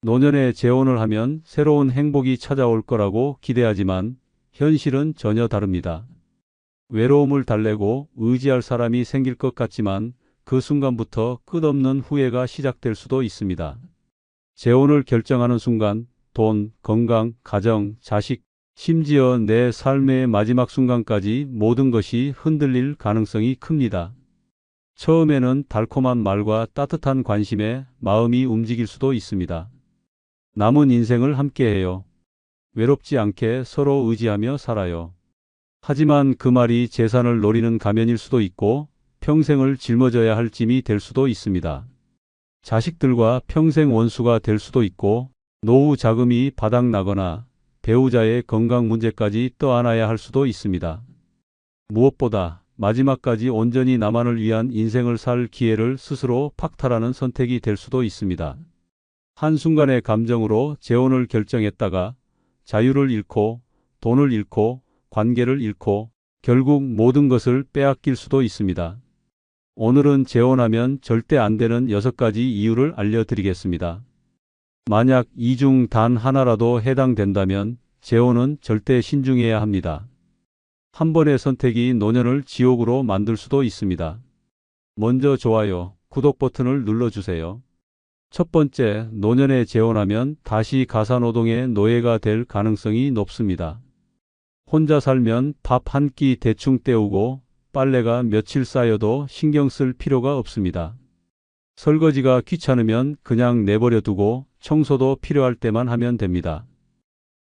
노년에 재혼을 하면 새로운 행복이 찾아올 거라고 기대하지만 현실은 전혀 다릅니다. 외로움을 달래고 의지할 사람이 생길 것 같지만 그 순간부터 끝없는 후회가 시작될 수도 있습니다. 재혼을 결정하는 순간 돈, 건강, 가정, 자식, 심지어 내 삶의 마지막 순간까지 모든 것이 흔들릴 가능성이 큽니다. 처음에는 달콤한 말과 따뜻한 관심에 마음이 움직일 수도 있습니다. 남은 인생을 함께해요. 외롭지 않게 서로 의지하며 살아요. 하지만 그 말이 재산을 노리는 가면일 수도 있고 평생을 짊어져야 할 짐이 될 수도 있습니다. 자식들과 평생 원수가 될 수도 있고 노후 자금이 바닥나거나 배우자의 건강 문제까지 떠안아야 할 수도 있습니다. 무엇보다 마지막까지 온전히 나만을 위한 인생을 살 기회를 스스로 박탈하는 선택이 될 수도 있습니다. 한순간의 감정으로 재혼을 결정했다가 자유를 잃고 돈을 잃고 관계를 잃고 결국 모든 것을 빼앗길 수도 있습니다. 오늘은 재혼하면 절대 안 되는 6가지 이유를 알려드리겠습니다. 만약 이 중 단 하나라도 해당된다면 재혼은 절대 신중해야 합니다. 한 번의 선택이 노년을 지옥으로 만들 수도 있습니다. 먼저 좋아요, 구독 버튼을 눌러주세요. 첫 번째, 노년에 재혼하면 다시 가사노동의 노예가 될 가능성이 높습니다. 혼자 살면 밥 한 끼 대충 때우고 빨래가 며칠 쌓여도 신경 쓸 필요가 없습니다. 설거지가 귀찮으면 그냥 내버려 두고 청소도 필요할 때만 하면 됩니다.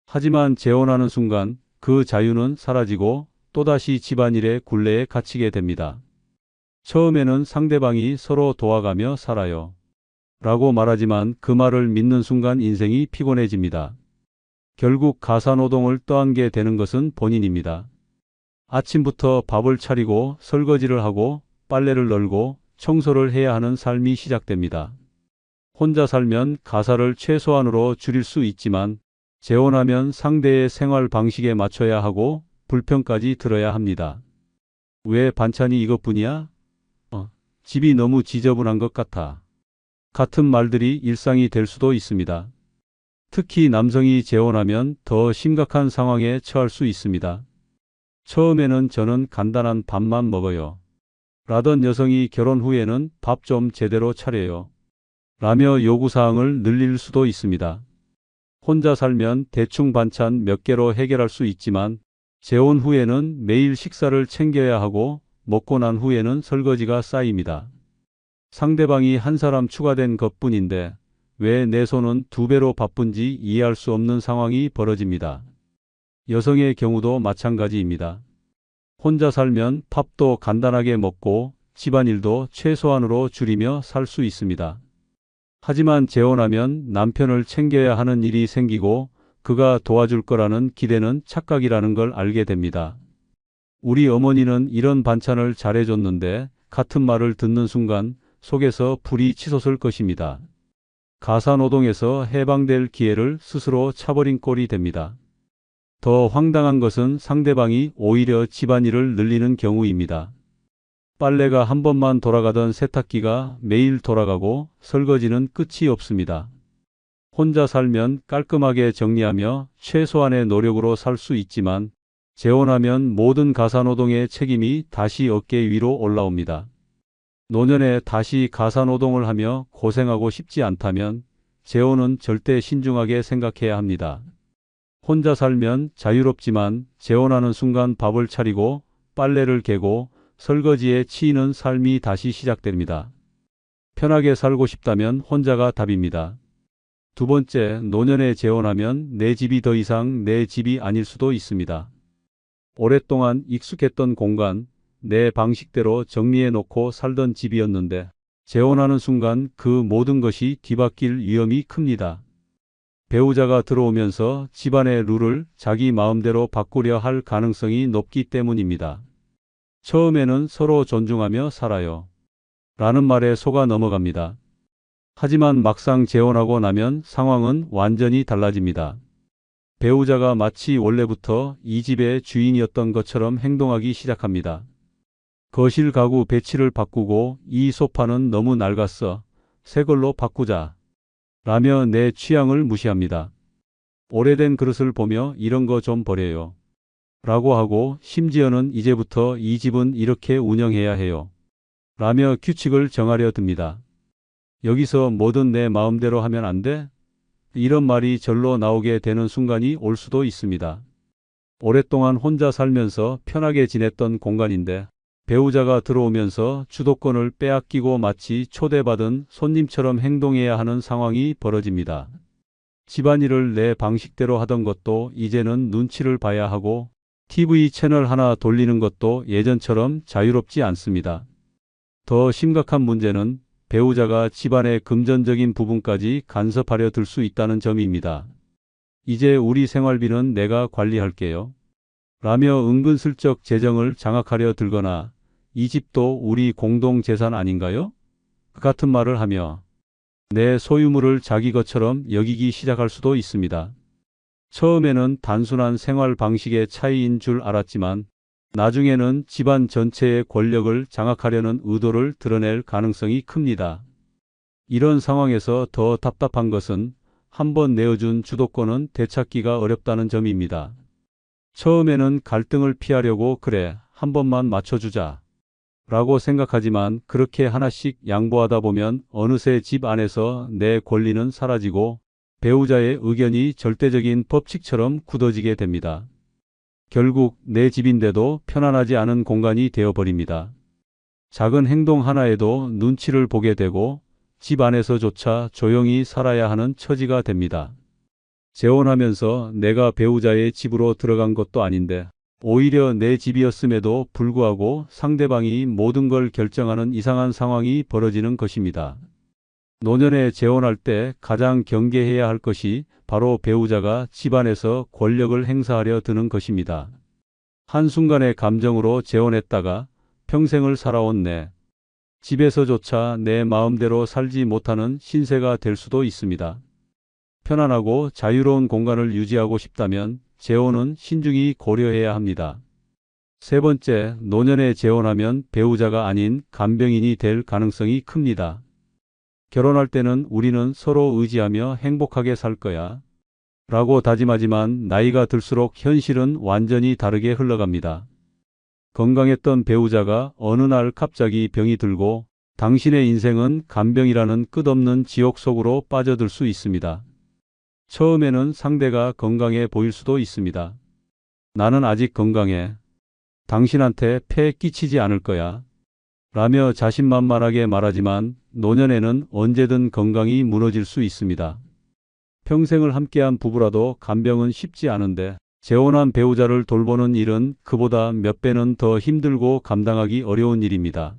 하지만 재혼하는 순간 그 자유는 사라지고 또다시 집안일의 굴레에 갇히게 됩니다. 처음에는 상대방이 서로 도와가며 살아요 라고 말하지만 그 말을 믿는 순간 인생이 피곤해집니다. 결국 가사노동을 떠안게 되는 것은 본인입니다. 아침부터 밥을 차리고 설거지를 하고 빨래를 널고 청소를 해야 하는 삶이 시작됩니다. 혼자 살면 가사를 최소한으로 줄일 수 있지만 재혼하면 상대의 생활 방식에 맞춰야 하고 불평까지 들어야 합니다. 왜 반찬이 이것뿐이야? 집이 너무 지저분한 것 같아. 같은 말들이 일상이 될 수도 있습니다. 특히 남성이 재혼하면 더 심각한 상황에 처할 수 있습니다. 처음에는 저는 간단한 밥만 먹어요 라던 여성이 결혼 후에는 밥 좀 제대로 차려요 라며 요구사항을 늘릴 수도 있습니다. 혼자 살면 대충 반찬 몇 개로 해결할 수 있지만 재혼 후에는 매일 식사를 챙겨야 하고 먹고 난 후에는 설거지가 쌓입니다. 상대방이 한 사람 추가된 것뿐인데 왜 내 손은 2배로 바쁜지 이해할 수 없는 상황이 벌어집니다. 여성의 경우도 마찬가지입니다. 혼자 살면 밥도 간단하게 먹고 집안일도 최소한으로 줄이며 살 수 있습니다. 하지만 재혼하면 남편을 챙겨야 하는 일이 생기고 그가 도와줄 거라는 기대는 착각이라는 걸 알게 됩니다. 우리 어머니는 이런 반찬을 잘해줬는데 같은 말을 듣는 순간 속에서 불이 치솟을 것입니다. 가사노동에서 해방될 기회를 스스로 차버린 꼴이 됩니다. 더 황당한 것은 상대방이 오히려 집안일을 늘리는 경우입니다. 빨래가 한 번만 돌아가던 세탁기가 매일 돌아가고 설거지는 끝이 없습니다. 혼자 살면 깔끔하게 정리하며 최소한의 노력으로 살 수 있지만 재혼하면 모든 가사노동의 책임이 다시 어깨 위로 올라옵니다. 노년에 다시 가사노동을 하며 고생하고 싶지 않다면 재혼은 절대 신중하게 생각해야 합니다. 혼자 살면 자유롭지만 재혼하는 순간 밥을 차리고 빨래를 개고 설거지에 치이는 삶이 다시 시작됩니다. 편하게 살고 싶다면 혼자가 답입니다. 두 번째, 노년에 재혼하면 내 집이 더 이상 내 집이 아닐 수도 있습니다. 오랫동안 익숙했던 공간, 내 방식대로 정리해 놓고 살던 집이었는데 재혼하는 순간 그 모든 것이 뒤바뀔 위험이 큽니다. 배우자가 들어오면서 집안의 룰을 자기 마음대로 바꾸려 할 가능성이 높기 때문입니다. 처음에는 서로 존중하며 살아요 라는 말에 속아 넘어갑니다. 하지만 막상 재혼하고 나면 상황은 완전히 달라집니다. 배우자가 마치 원래부터 이 집의 주인이었던 것처럼 행동하기 시작합니다. 거실 가구 배치를 바꾸고 이 소파는 너무 낡았어. 새 걸로 바꾸자. 라며 내 취향을 무시합니다. 오래된 그릇을 보며 이런 거 좀 버려요. 라고 하고 심지어는 이제부터 이 집은 이렇게 운영해야 해요. 라며 규칙을 정하려 듭니다. 여기서 뭐든 내 마음대로 하면 안 돼? 이런 말이 절로 나오게 되는 순간이 올 수도 있습니다. 오랫동안 혼자 살면서 편하게 지냈던 공간인데 배우자가 들어오면서 주도권을 빼앗기고 마치 초대받은 손님처럼 행동해야 하는 상황이 벌어집니다. 집안일을 내 방식대로 하던 것도 이제는 눈치를 봐야 하고 TV 채널 하나 돌리는 것도 예전처럼 자유롭지 않습니다. 더 심각한 문제는 배우자가 집안의 금전적인 부분까지 간섭하려 들 수 있다는 점입니다. 이제 우리 생활비는 내가 관리할게요. 라며 은근슬쩍 재정을 장악하려 들거나 이 집도 우리 공동 재산 아닌가요? 그 같은 말을 하며 내 소유물을 자기 것처럼 여기기 시작할 수도 있습니다. 처음에는 단순한 생활 방식의 차이인 줄 알았지만 나중에는 집안 전체의 권력을 장악하려는 의도를 드러낼 가능성이 큽니다. 이런 상황에서 더 답답한 것은 한번 내어준 주도권은 되찾기가 어렵다는 점입니다. 처음에는 갈등을 피하려고 그래, 한 번만 맞춰주자 라고 생각하지만 그렇게 하나씩 양보하다 보면 어느새 집 안에서 내 권리는 사라지고 배우자의 의견이 절대적인 법칙처럼 굳어지게 됩니다. 결국 내 집인데도 편안하지 않은 공간이 되어버립니다. 작은 행동 하나에도 눈치를 보게 되고 집 안에서조차 조용히 살아야 하는 처지가 됩니다. 재혼하면서 내가 배우자의 집으로 들어간 것도 아닌데 오히려 내 집이었음에도 불구하고 상대방이 모든 걸 결정하는 이상한 상황이 벌어지는 것입니다. 노년에 재혼할 때 가장 경계해야 할 것이 바로 배우자가 집안에서 권력을 행사하려 드는 것입니다. 한순간의 감정으로 재혼했다가 평생을 살아온 내 집에서조차 내 마음대로 살지 못하는 신세가 될 수도 있습니다. 편안하고 자유로운 공간을 유지하고 싶다면 재혼은 신중히 고려해야 합니다. 세 번째, 노년에 재혼하면 배우자가 아닌 간병인이 될 가능성이 큽니다. 결혼할 때는 우리는 서로 의지하며 행복하게 살 거야 라고 다짐하지만 나이가 들수록 현실은 완전히 다르게 흘러갑니다. 건강했던 배우자가 어느 날 갑자기 병이 들고 당신의 인생은 간병이라는 끝없는 지옥 속으로 빠져들 수 있습니다. 처음에는 상대가 건강해 보일 수도 있습니다. 나는 아직 건강해. 당신한테 폐 끼치지 않을 거야. 라며 자신만만하게 말하지만 노년에는 언제든 건강이 무너질 수 있습니다. 평생을 함께한 부부라도 간병은 쉽지 않은데 재혼한 배우자를 돌보는 일은 그보다 몇 배는 더 힘들고 감당하기 어려운 일입니다.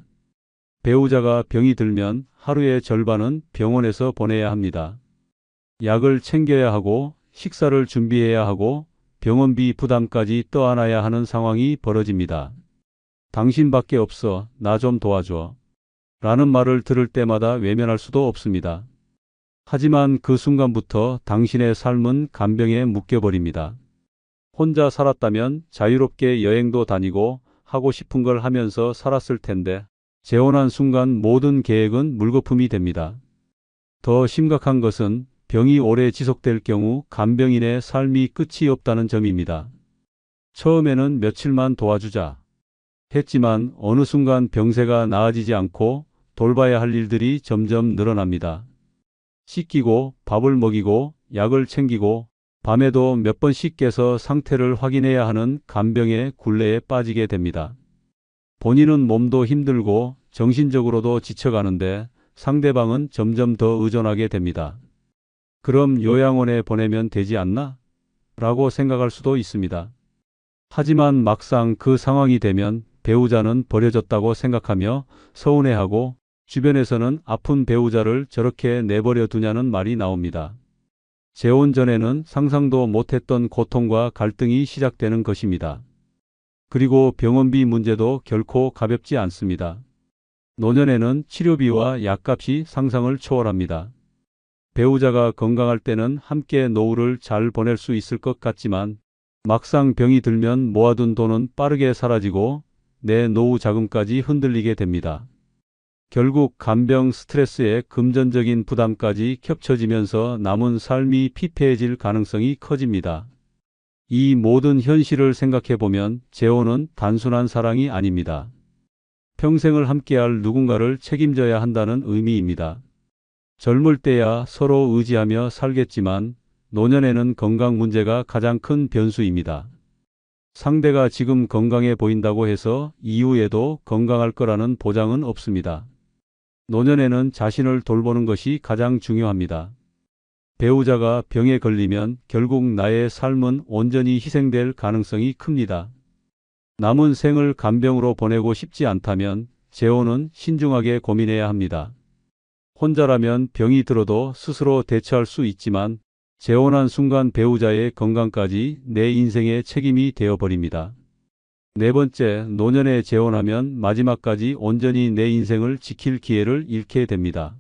배우자가 병이 들면 하루의 절반은 병원에서 보내야 합니다. 약을 챙겨야 하고 식사를 준비해야 하고 병원비 부담까지 떠안아야 하는 상황이 벌어집니다. 당신밖에 없어. 나 좀 도와줘. 라는 말을 들을 때마다 외면할 수도 없습니다. 하지만 그 순간부터 당신의 삶은 간병에 묶여버립니다. 혼자 살았다면 자유롭게 여행도 다니고 하고 싶은 걸 하면서 살았을 텐데 재혼한 순간 모든 계획은 물거품이 됩니다. 더 심각한 것은 병이 오래 지속될 경우 간병인의 삶이 끝이 없다는 점입니다. 처음에는 며칠만 도와주자 했지만 어느 순간 병세가 나아지지 않고 돌봐야 할 일들이 점점 늘어납니다. 씻기고 밥을 먹이고 약을 챙기고 밤에도 몇 번씩 깨서 상태를 확인해야 하는 간병의 굴레에 빠지게 됩니다. 본인은 몸도 힘들고 정신적으로도 지쳐가는데 상대방은 점점 더 의존하게 됩니다. 그럼 요양원에 보내면 되지 않나? 라고 생각할 수도 있습니다. 하지만 막상 그 상황이 되면 배우자는 버려졌다고 생각하며 서운해하고 주변에서는 아픈 배우자를 저렇게 내버려 두냐는 말이 나옵니다. 재혼 전에는 상상도 못했던 고통과 갈등이 시작되는 것입니다. 그리고 병원비 문제도 결코 가볍지 않습니다. 노년에는 치료비와 약값이 상상을 초월합니다. 배우자가 건강할 때는 함께 노후를 잘 보낼 수 있을 것 같지만 막상 병이 들면 모아둔 돈은 빠르게 사라지고 내 노후 자금까지 흔들리게 됩니다. 결국 간병 스트레스에 금전적인 부담까지 겹쳐지면서 남은 삶이 피폐해질 가능성이 커집니다. 이 모든 현실을 생각해보면 재혼은 단순한 사랑이 아닙니다. 평생을 함께할 누군가를 책임져야 한다는 의미입니다. 젊을 때야 서로 의지하며 살겠지만 노년에는 건강 문제가 가장 큰 변수입니다. 상대가 지금 건강해 보인다고 해서 이후에도 건강할 거라는 보장은 없습니다. 노년에는 자신을 돌보는 것이 가장 중요합니다. 배우자가 병에 걸리면 결국 나의 삶은 온전히 희생될 가능성이 큽니다. 남은 생을 간병으로 보내고 싶지 않다면 재혼은 신중하게 고민해야 합니다. 혼자라면 병이 들어도 스스로 대처할 수 있지만 재혼한 순간 배우자의 건강까지 내 인생의 책임이 되어버립니다. 네 번째, 노년에 재혼하면 마지막까지 온전히 내 인생을 지킬 기회를 잃게 됩니다.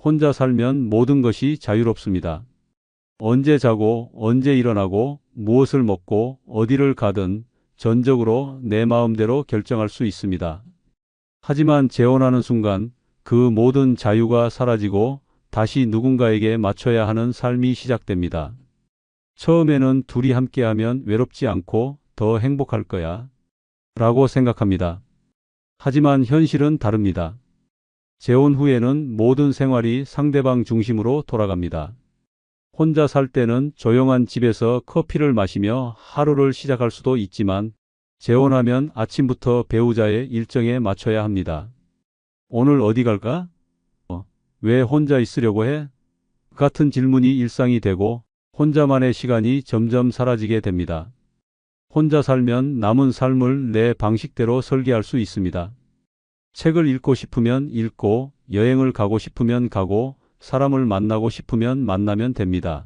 혼자 살면 모든 것이 자유롭습니다. 언제 자고 언제 일어나고 무엇을 먹고 어디를 가든 전적으로 내 마음대로 결정할 수 있습니다. 하지만 재혼하는 순간 그 모든 자유가 사라지고 다시 누군가에게 맞춰야 하는 삶이 시작됩니다. 처음에는 둘이 함께하면 외롭지 않고 더 행복할 거야 라고 생각합니다. 하지만 현실은 다릅니다. 재혼 후에는 모든 생활이 상대방 중심으로 돌아갑니다. 혼자 살 때는 조용한 집에서 커피를 마시며 하루를 시작할 수도 있지만 재혼하면 아침부터 배우자의 일정에 맞춰야 합니다. 오늘 어디 갈까? 왜 혼자 있으려고 해? 같은 질문이 일상이 되고 혼자만의 시간이 점점 사라지게 됩니다. 혼자 살면 남은 삶을 내 방식대로 설계할 수 있습니다. 책을 읽고 싶으면 읽고, 여행을 가고 싶으면 가고, 사람을 만나고 싶으면 만나면 됩니다.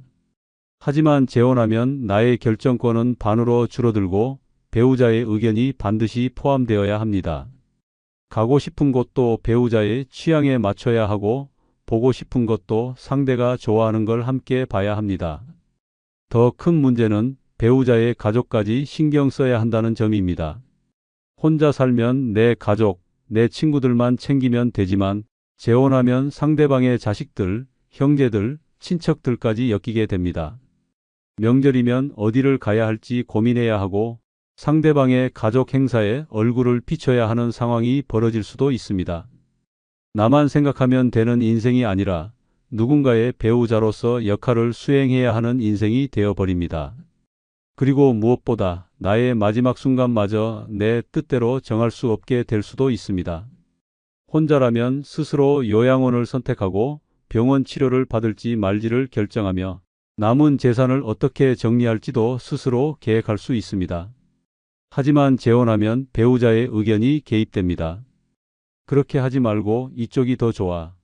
하지만 재혼하면 나의 결정권은 반으로 줄어들고 배우자의 의견이 반드시 포함되어야 합니다. 가고 싶은 곳도 배우자의 취향에 맞춰야 하고 보고 싶은 것도 상대가 좋아하는 걸 함께 봐야 합니다. 더 큰 문제는 배우자의 가족까지 신경 써야 한다는 점입니다. 혼자 살면 내 가족, 내 친구들만 챙기면 되지만 재혼하면 상대방의 자식들, 형제들, 친척들까지 엮이게 됩니다. 명절이면 어디를 가야 할지 고민해야 하고 상대방의 가족 행사에 얼굴을 비춰야 하는 상황이 벌어질 수도 있습니다. 나만 생각하면 되는 인생이 아니라 누군가의 배우자로서 역할을 수행해야 하는 인생이 되어버립니다. 그리고 무엇보다 나의 마지막 순간마저 내 뜻대로 정할 수 없게 될 수도 있습니다. 혼자라면 스스로 요양원을 선택하고 병원 치료를 받을지 말지를 결정하며 남은 재산을 어떻게 정리할지도 스스로 계획할 수 있습니다. 하지만 재혼하면 배우자의 의견이 개입됩니다. 그렇게 하지 말고 이쪽이 더 좋아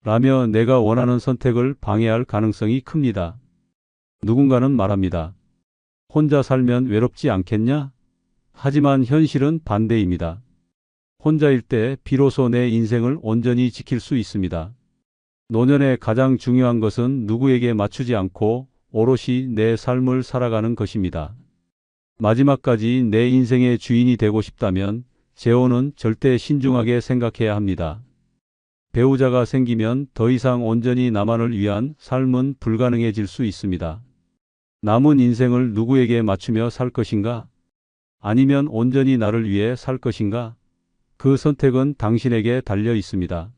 라며 내가 원하는 선택을 방해할 가능성이 큽니다. 누군가는 말합니다. 혼자 살면 외롭지 않겠냐? 하지만 현실은 반대입니다. 혼자일 때 비로소 내 인생을 온전히 지킬 수 있습니다. 노년에 가장 중요한 것은 누구에게 맞추지 않고 오롯이 내 삶을 살아가는 것입니다. 마지막까지 내 인생의 주인이 되고 싶다면 재혼은 절대 신중하게 생각해야 합니다. 배우자가 생기면 더 이상 온전히 나만을 위한 삶은 불가능해질 수 있습니다. 남은 인생을 누구에게 맞추며 살 것인가? 아니면 온전히 나를 위해 살 것인가? 그 선택은 당신에게 달려 있습니다.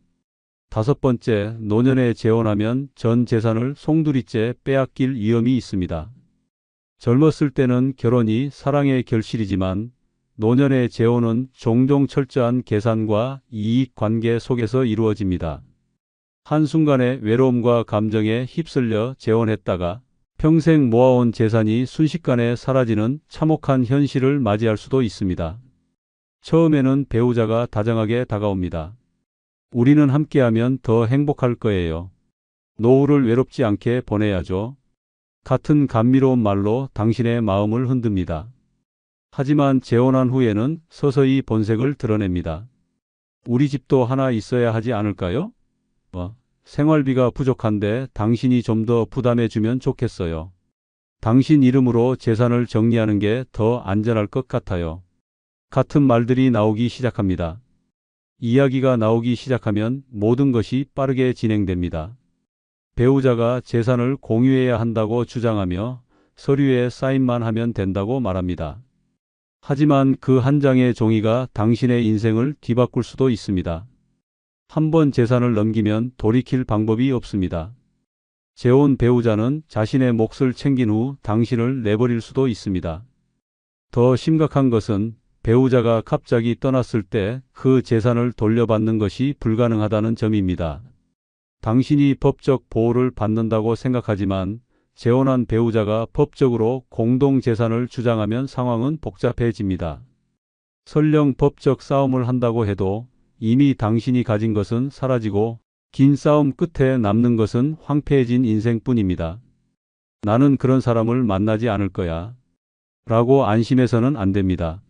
다섯 번째, 노년에 재혼하면 전 재산을 송두리째 빼앗길 위험이 있습니다. 젊었을 때는 결혼이 사랑의 결실이지만 노년의 재혼은 종종 철저한 계산과 이익 관계 속에서 이루어집니다. 한순간의 외로움과 감정에 휩쓸려 재혼했다가 평생 모아온 재산이 순식간에 사라지는 참혹한 현실을 맞이할 수도 있습니다. 처음에는 배우자가 다정하게 다가옵니다. 우리는 함께하면 더 행복할 거예요. 노후를 외롭지 않게 보내야죠. 같은 감미로운 말로 당신의 마음을 흔듭니다. 하지만 재혼한 후에는 서서히 본색을 드러냅니다. 우리 집도 하나 있어야 하지 않을까요? 생활비가 부족한데 당신이 좀 더 부담해주면 좋겠어요. 당신 이름으로 재산을 정리하는 게 더 안전할 것 같아요. 같은 말들이 나오기 시작합니다. 이야기가 나오기 시작하면 모든 것이 빠르게 진행됩니다. 배우자가 재산을 공유해야 한다고 주장하며 서류에 사인만 하면 된다고 말합니다. 하지만 그 한 장의 종이가 당신의 인생을 뒤바꿀 수도 있습니다. 한 번 재산을 넘기면 돌이킬 방법이 없습니다. 재혼 배우자는 자신의 몫을 챙긴 후 당신을 내버릴 수도 있습니다. 더 심각한 것은 배우자가 갑자기 떠났을 때 그 재산을 돌려받는 것이 불가능하다는 점입니다. 당신이 법적 보호를 받는다고 생각하지만 재혼한 배우자가 법적으로 공동 재산을 주장하면 상황은 복잡해집니다. 설령 법적 싸움을 한다고 해도 이미 당신이 가진 것은 사라지고 긴 싸움 끝에 남는 것은 황폐해진 인생뿐입니다. 나는 그런 사람을 만나지 않을 거야. 라고 안심해서는 안 됩니다.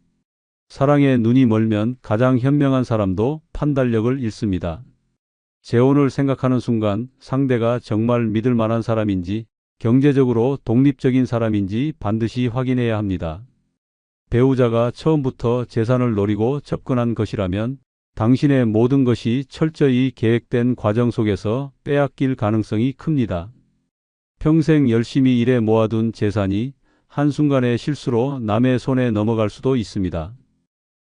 사랑에 눈이 멀면 가장 현명한 사람도 판단력을 잃습니다. 재혼을 생각하는 순간 상대가 정말 믿을 만한 사람인지 경제적으로 독립적인 사람인지 반드시 확인해야 합니다. 배우자가 처음부터 재산을 노리고 접근한 것이라면 당신의 모든 것이 철저히 계획된 과정 속에서 빼앗길 가능성이 큽니다. 평생 열심히 일해 모아둔 재산이 한순간의 실수로 남의 손에 넘어갈 수도 있습니다.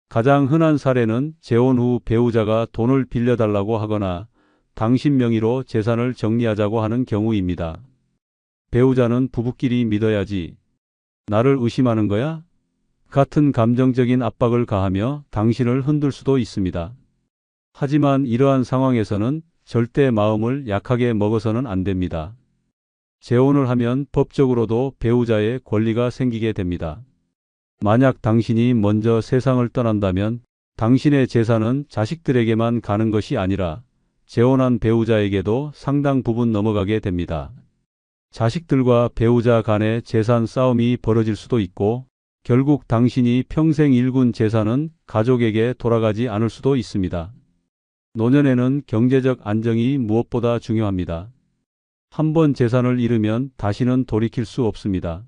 가장 흔한 사례는 재혼 후 배우자가 돈을 빌려달라고 하거나 당신 명의로 재산을 정리하자고 하는 경우입니다. 배우자는 부부끼리 믿어야지. 나를 의심하는 거야? 같은 감정적인 압박을 가하며 당신을 흔들 수도 있습니다. 하지만 이러한 상황에서는 절대 마음을 약하게 먹어서는 안 됩니다. 재혼을 하면 법적으로도 배우자의 권리가 생기게 됩니다. 만약 당신이 먼저 세상을 떠난다면 당신의 재산은 자식들에게만 가는 것이 아니라 재혼한 배우자에게도 상당 부분 넘어가게 됩니다. 자식들과 배우자 간의 재산 싸움이 벌어질 수도 있고 결국 당신이 평생 일군 재산은 가족에게 돌아가지 않을 수도 있습니다. 노년에는 경제적 안정이 무엇보다 중요합니다. 한번 재산을 잃으면 다시는 돌이킬 수 없습니다.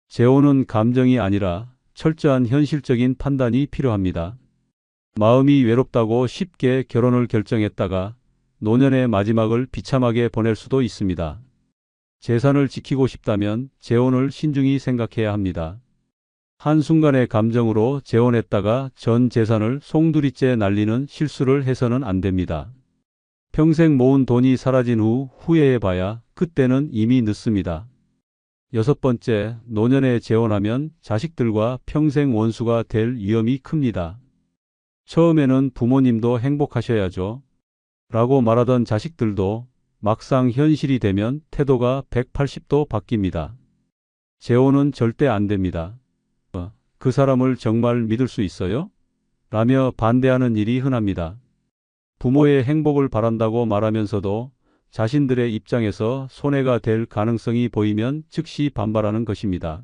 재혼은 감정이 아니라 철저한 현실적인 판단이 필요합니다. 마음이 외롭다고 쉽게 결혼을 결정했다가 노년의 마지막을 비참하게 보낼 수도 있습니다. 재산을 지키고 싶다면 재혼을 신중히 생각해야 합니다. 한순간의 감정으로 재혼했다가 전 재산을 송두리째 날리는 실수를 해서는 안 됩니다. 평생 모은 돈이 사라진 후 후회해봐야 그때는 이미 늦습니다. 6번째, 노년에 재혼하면 자식들과 평생 원수가 될 위험이 큽니다. 처음에는 부모님도 행복하셔야죠. 라고 말하던 자식들도 막상 현실이 되면 태도가 180도 바뀝니다. 재혼은 절대 안 됩니다. 그 사람을 정말 믿을 수 있어요? 라며 반대하는 일이 흔합니다. 부모의 행복을 바란다고 말하면서도 자신들의 입장에서 손해가 될 가능성이 보이면 즉시 반발하는 것입니다.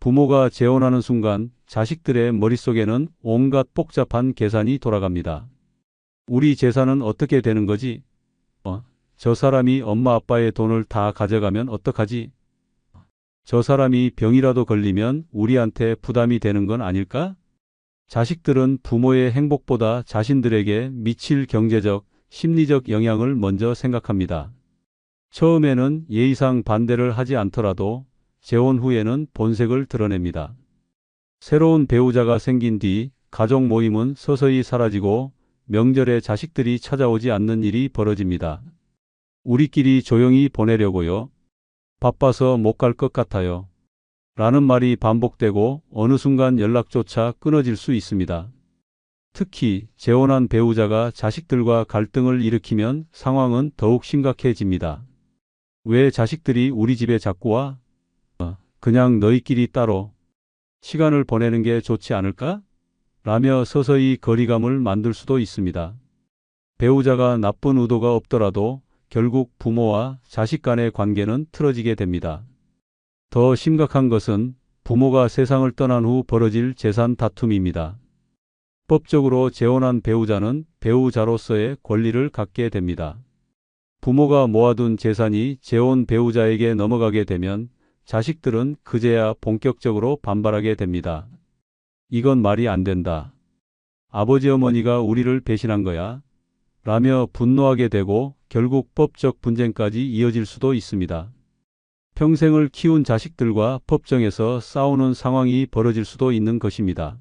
부모가 재혼하는 순간 자식들의 머릿속에는 온갖 복잡한 계산이 돌아갑니다. 우리 재산은 어떻게 되는 거지? 저 사람이 엄마 아빠의 돈을 다 가져가면 어떡하지? 저 사람이 병이라도 걸리면 우리한테 부담이 되는 건 아닐까? 자식들은 부모의 행복보다 자신들에게 미칠 경제적, 심리적 영향을 먼저 생각합니다. 처음에는 예의상 반대를 하지 않더라도 재혼 후에는 본색을 드러냅니다. 새로운 배우자가 생긴 뒤 가족 모임은 서서히 사라지고 명절에 자식들이 찾아오지 않는 일이 벌어집니다. 우리끼리 조용히 보내려고요. 바빠서 못 갈 것 같아요. 라는 말이 반복되고 어느 순간 연락조차 끊어질 수 있습니다. 특히 재혼한 배우자가 자식들과 갈등을 일으키면 상황은 더욱 심각해집니다. 왜 자식들이 우리 집에 자꾸 와? 그냥 너희끼리 따로 시간을 보내는 게 좋지 않을까? 라며 서서히 거리감을 만들 수도 있습니다. 배우자가 나쁜 의도가 없더라도 결국 부모와 자식 간의 관계는 틀어지게 됩니다. 더 심각한 것은 부모가 세상을 떠난 후 벌어질 재산 다툼입니다. 법적으로 재혼한 배우자는 배우자로서의 권리를 갖게 됩니다. 부모가 모아둔 재산이 재혼 배우자에게 넘어가게 되면 자식들은 그제야 본격적으로 반발하게 됩니다. 이건 말이 안 된다. 아버지 어머니가 우리를 배신한 거야? 라며 분노하게 되고 결국 법적 분쟁까지 이어질 수도 있습니다. 평생을 키운 자식들과 법정에서 싸우는 상황이 벌어질 수도 있는 것입니다.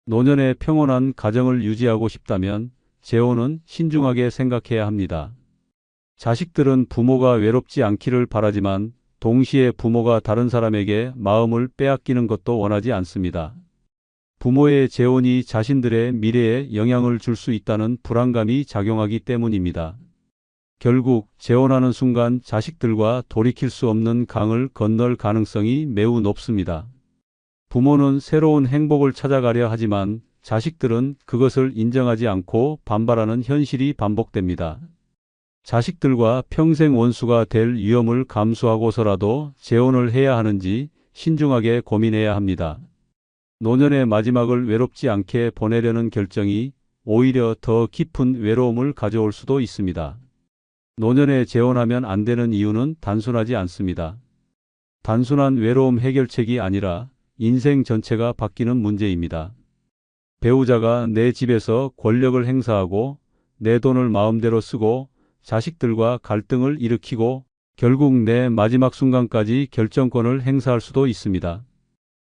노년의 평온한 가정을 유지하고 싶다면 재혼은 신중하게 생각해야 합니다. 자식들은 부모가 외롭지 않기를 바라지만 동시에 부모가 다른 사람에게 마음을 빼앗기는 것도 원하지 않습니다. 부모의 재혼이 자신들의 미래에 영향을 줄 수 있다는 불안감이 작용하기 때문입니다. 결국 재혼하는 순간 자식들과 돌이킬 수 없는 강을 건널 가능성이 매우 높습니다. 부모는 새로운 행복을 찾아가려 하지만 자식들은 그것을 인정하지 않고 반발하는 현실이 반복됩니다. 자식들과 평생 원수가 될 위험을 감수하고서라도 재혼을 해야 하는지 신중하게 고민해야 합니다. 노년의 마지막을 외롭지 않게 보내려는 결정이 오히려 더 깊은 외로움을 가져올 수도 있습니다. 노년에 재혼하면 안 되는 이유는 단순하지 않습니다. 단순한 외로움 해결책이 아니라 인생 전체가 바뀌는 문제입니다. 배우자가 내 집에서 권력을 행사하고 내 돈을 마음대로 쓰고 자식들과 갈등을 일으키고 결국 내 마지막 순간까지 결정권을 행사할 수도 있습니다.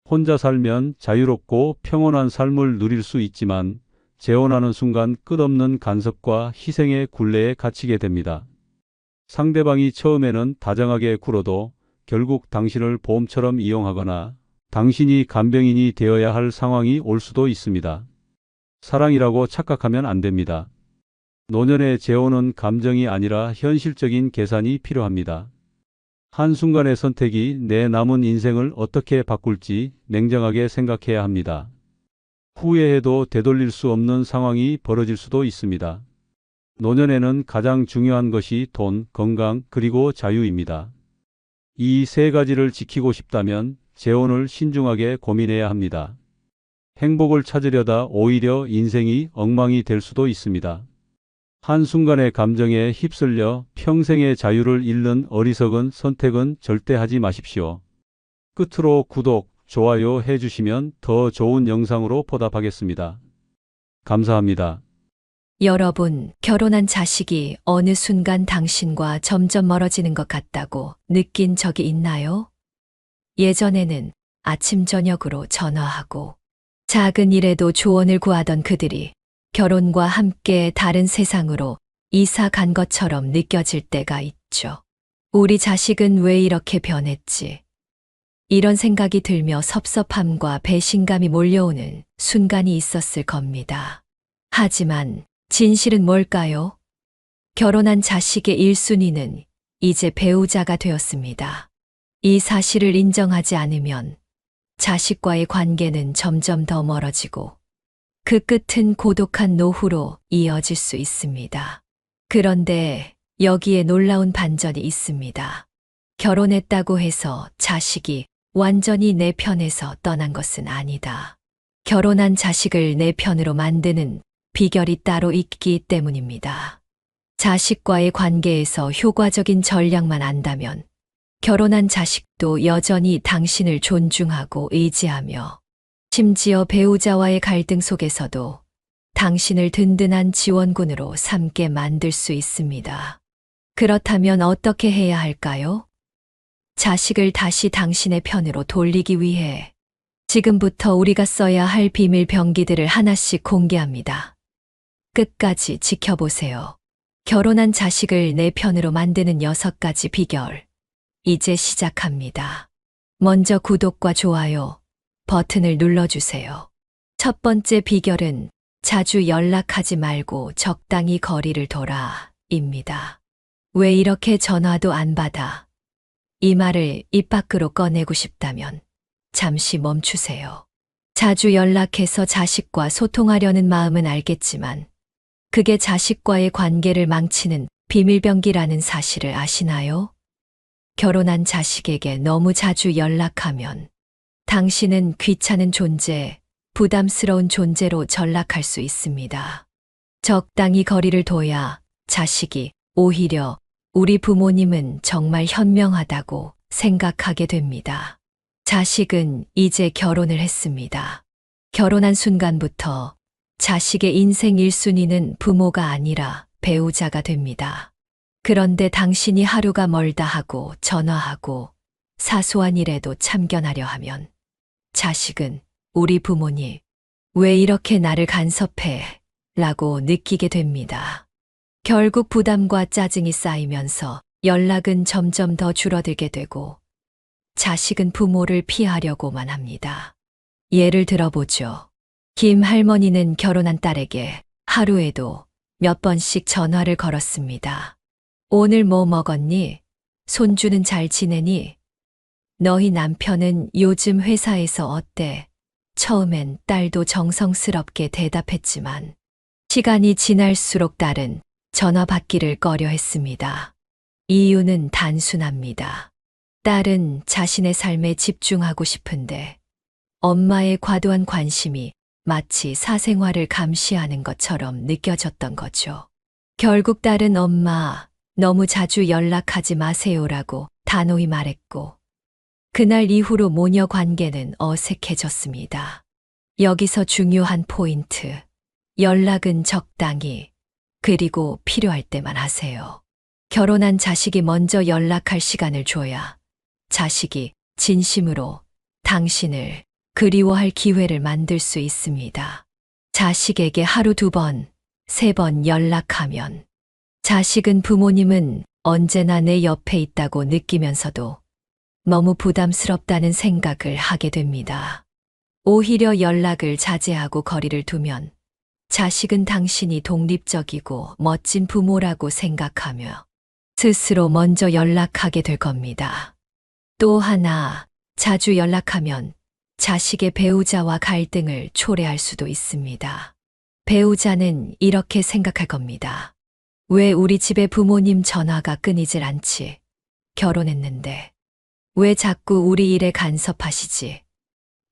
혼자 살면 자유롭고 평온한 삶을 누릴 수 있지만 재혼하는 순간 끝없는 간섭과 희생의 굴레에 갇히게 됩니다. 상대방이 처음에는 다정하게 굴어도 결국 당신을 보험처럼 이용하거나 당신이 간병인이 되어야 할 상황이 올 수도 있습니다. 사랑이라고 착각하면 안 됩니다. 노년의 재혼은 감정이 아니라 현실적인 계산이 필요합니다. 한순간의 선택이 내 남은 인생을 어떻게 바꿀지 냉정하게 생각해야 합니다. 후회해도 되돌릴 수 없는 상황이 벌어질 수도 있습니다. 노년에는 가장 중요한 것이 돈, 건강, 그리고 자유입니다. 이 세 가지를 지키고 싶다면 재혼을 신중하게 고민해야 합니다. 행복을 찾으려다 오히려 인생이 엉망이 될 수도 있습니다. 한순간의 감정에 휩쓸려 평생의 자유를 잃는 어리석은 선택은 절대 하지 마십시오. 끝으로 구독, 좋아요 해주시면 더 좋은 영상으로 보답하겠습니다. 감사합니다. 여러분, 결혼한 자식이 어느 순간 당신과 점점 멀어지는 것 같다고 느낀 적이 있나요? 예전에는 아침 저녁으로 전화하고 작은 일에도 조언을 구하던 그들이 결혼과 함께 다른 세상으로 이사 간 것처럼 느껴질 때가 있죠. 우리 자식은 왜 이렇게 변했지? 이런 생각이 들며 섭섭함과 배신감이 몰려오는 순간이 있었을 겁니다. 하지만 진실은 뭘까요? 결혼한 자식의 1순위는 이제 배우자가 되었습니다. 이 사실을 인정하지 않으면 자식과의 관계는 점점 더 멀어지고 그 끝은 고독한 노후로 이어질 수 있습니다. 그런데 여기에 놀라운 반전이 있습니다. 결혼했다고 해서 자식이 완전히 내 편에서 떠난 것은 아니다. 결혼한 자식을 내 편으로 만드는 비결이 따로 있기 때문입니다. 자식과의 관계에서 효과적인 전략만 안다면 결혼한 자식도 여전히 당신을 존중하고 의지하며 심지어 배우자와의 갈등 속에서도 당신을 든든한 지원군으로 삼게 만들 수 있습니다. 그렇다면 어떻게 해야 할까요? 자식을 다시 당신의 편으로 돌리기 위해 지금부터 우리가 써야 할 비밀 병기들을 하나씩 공개합니다. 끝까지 지켜보세요. 결혼한 자식을 내 편으로 만드는 6가지 비결. 이제 시작합니다. 먼저 구독과 좋아요 버튼을 눌러주세요. 첫 번째 비결은 자주 연락하지 말고 적당히 거리를 둬라입니다. 왜 이렇게 전화도 안 받아? 이 말을 입 밖으로 꺼내고 싶다면 잠시 멈추세요. 자주 연락해서 자식과 소통하려는 마음은 알겠지만 그게 자식과의 관계를 망치는 비밀병기라는 사실을 아시나요? 결혼한 자식에게 너무 자주 연락하면 당신은 귀찮은 존재, 부담스러운 존재로 전락할 수 있습니다. 적당히 거리를 둬야 자식이 오히려 우리 부모님은 정말 현명하다고 생각하게 됩니다. 자식은 이제 결혼을 했습니다. 결혼한 순간부터 자식의 인생 1순위는 부모가 아니라 배우자가 됩니다. 그런데 당신이 하루가 멀다 하고 전화하고 사소한 일에도 참견하려 하면 자식은 우리 부모니 왜 이렇게 나를 간섭해? 라고 느끼게 됩니다. 결국 부담과 짜증이 쌓이면서 연락은 점점 더 줄어들게 되고 자식은 부모를 피하려고만 합니다. 예를 들어보죠. 김 할머니는 결혼한 딸에게 하루에도 몇 번씩 전화를 걸었습니다. 오늘 뭐 먹었니? 손주는 잘 지내니? 너희 남편은 요즘 회사에서 어때? 처음엔 딸도 정성스럽게 대답했지만 시간이 지날수록 딸은 전화 받기를 꺼려 했습니다. 이유는 단순합니다. 딸은 자신의 삶에 집중하고 싶은데 엄마의 과도한 관심이 마치 사생활을 감시하는 것처럼 느껴졌던 거죠. 결국 딸은 엄마, 너무 자주 연락하지 마세요라고 단호히 말했고, 그날 이후로 모녀 관계는 어색해졌습니다. 여기서 중요한 포인트. 연락은 적당히, 그리고 필요할 때만 하세요. 결혼한 자식이 먼저 연락할 시간을 줘야 자식이 진심으로 당신을 그리워할 기회를 만들 수 있습니다. 자식에게 하루 2번, 3번 연락하면 자식은 부모님은 언제나 내 옆에 있다고 느끼면서도 너무 부담스럽다는 생각을 하게 됩니다. 오히려 연락을 자제하고 거리를 두면 자식은 당신이 독립적이고 멋진 부모라고 생각하며 스스로 먼저 연락하게 될 겁니다. 또 하나, 자주 연락하면 자식의 배우자와 갈등을 초래할 수도 있습니다. 배우자는 이렇게 생각할 겁니다. 왜 우리 집에 부모님 전화가 끊이질 않지? 결혼했는데. 왜 자꾸 우리 일에 간섭하시지?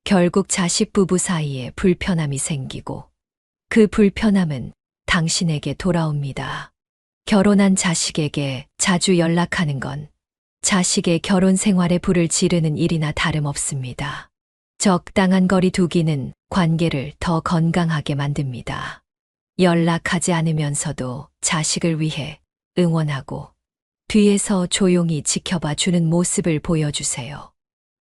결국 자식 부부 사이에 불편함이 생기고 그 불편함은 당신에게 돌아옵니다. 결혼한 자식에게 자주 연락하는 건 자식의 결혼 생활에 불을 지르는 일이나 다름없습니다. 적당한 거리 두기는 관계를 더 건강하게 만듭니다. 연락하지 않으면서도 자식을 위해 응원하고 뒤에서 조용히 지켜봐 주는 모습을 보여주세요.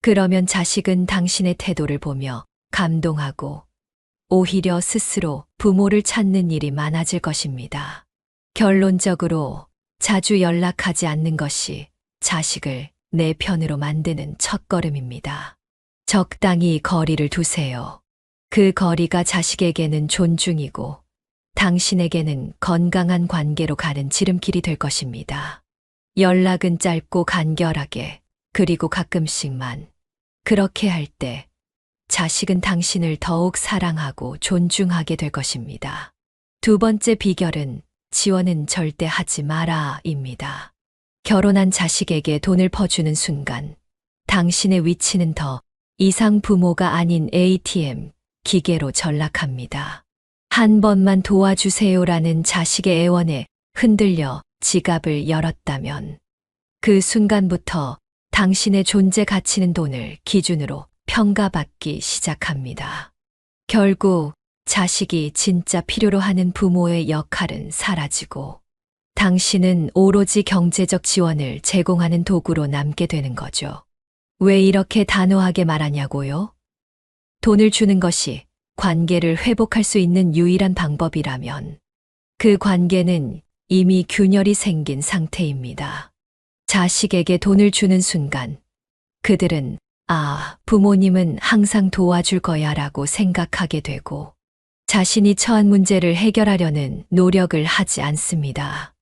그러면 자식은 당신의 태도를 보며 감동하고 오히려 스스로 부모를 찾는 일이 많아질 것입니다. 결론적으로 자주 연락하지 않는 것이 자식을 내 편으로 만드는 첫걸음입니다. 적당히 거리를 두세요. 그 거리가 자식에게는 존중이고 당신에게는 건강한 관계로 가는 지름길이 될 것입니다. 연락은 짧고 간결하게, 그리고 가끔씩만. 그렇게 할 때 자식은 당신을 더욱 사랑하고 존중하게 될 것입니다. 2번째 비결은 지원은 절대 하지 마라입니다. 결혼한 자식에게 돈을 퍼주는 순간 당신의 위치는 더 이상 부모가 아닌 ATM, 기계로 전락합니다. 한 번만 도와주세요라는 자식의 애원에 흔들려 지갑을 열었다면 그 순간부터 당신의 존재 가치는 돈을 기준으로 평가받기 시작합니다. 결국 자식이 진짜 필요로 하는 부모의 역할은 사라지고 당신은 오로지 경제적 지원을 제공하는 도구로 남게 되는 거죠. 왜 이렇게 단호하게 말하냐고요? 돈을 주는 것이 관계를 회복할 수 있는 유일한 방법이라면 그 관계는 이미 균열이 생긴 상태입니다. 자식에게 돈을 주는 순간 그들은 부모님은 항상 도와줄 거야 라고 생각하게 되고 자신이 처한 문제를 해결하려는 노력을 하지 않습니다.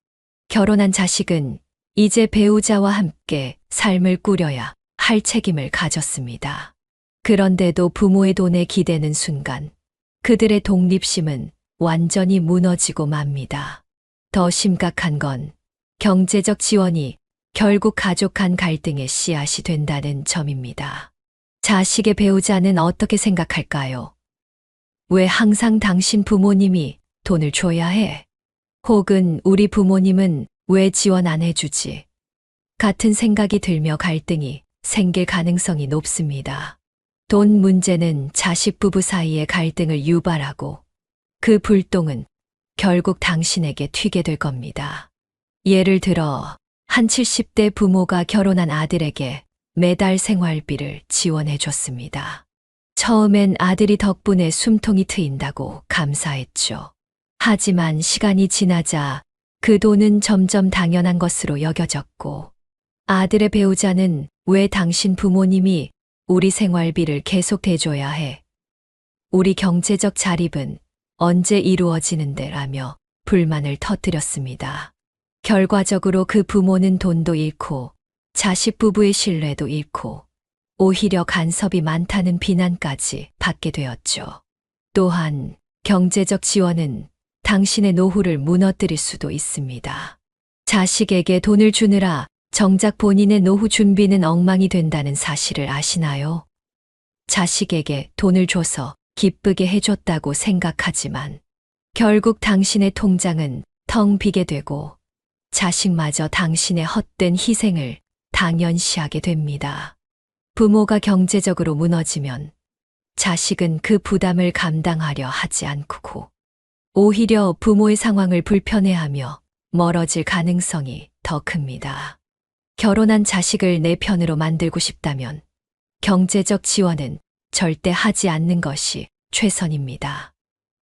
결혼한 자식은 이제 배우자와 함께 삶을 꾸려야 할 책임을 가졌습니다. 그런데도 부모의 돈에 기대는 순간 그들의 독립심은 완전히 무너지고 맙니다. 더 심각한 건 경제적 지원이 결국 가족 간 갈등의 씨앗이 된다는 점입니다. 자식의 배우자는 어떻게 생각할까요? 왜 항상 당신 부모님이 돈을 줘야 해? 혹은 우리 부모님은 왜 지원 안 해주지? 같은 생각이 들며 갈등이 생길 가능성이 높습니다. 돈 문제는 자식 부부 사이의 갈등을 유발하고 그 불똥은 결국 당신에게 튀게 될 겁니다. 예를 들어 한 70대 부모가 결혼한 아들에게 매달 생활비를 지원해 줬습니다. 처음엔 아들이 덕분에 숨통이 트인다고 감사했죠. 하지만 시간이 지나자 그 돈은 점점 당연한 것으로 여겨졌고, 아들의 배우자는 왜 당신 부모님이 우리 생활비를 계속 대줘야 해? 우리 경제적 자립은 언제 이루어지는데 라며 불만을 터뜨렸습니다. 결과적으로 그 부모는 돈도 잃고 자식 부부의 신뢰도 잃고 오히려 간섭이 많다는 비난까지 받게 되었죠. 또한 경제적 지원은 당신의 노후를 무너뜨릴 수도 있습니다. 자식에게 돈을 주느라 정작 본인의 노후 준비는 엉망이 된다는 사실을 아시나요? 자식에게 돈을 줘서 기쁘게 해줬다고 생각하지만 결국 당신의 통장은 텅 비게 되고 자식마저 당신의 헛된 희생을 당연시하게 됩니다. 부모가 경제적으로 무너지면 자식은 그 부담을 감당하려 하지 않고 오히려 부모의 상황을 불편해하며 멀어질 가능성이 더 큽니다. 결혼한 자식을 내 편으로 만들고 싶다면 경제적 지원은 절대 하지 않는 것이 최선입니다.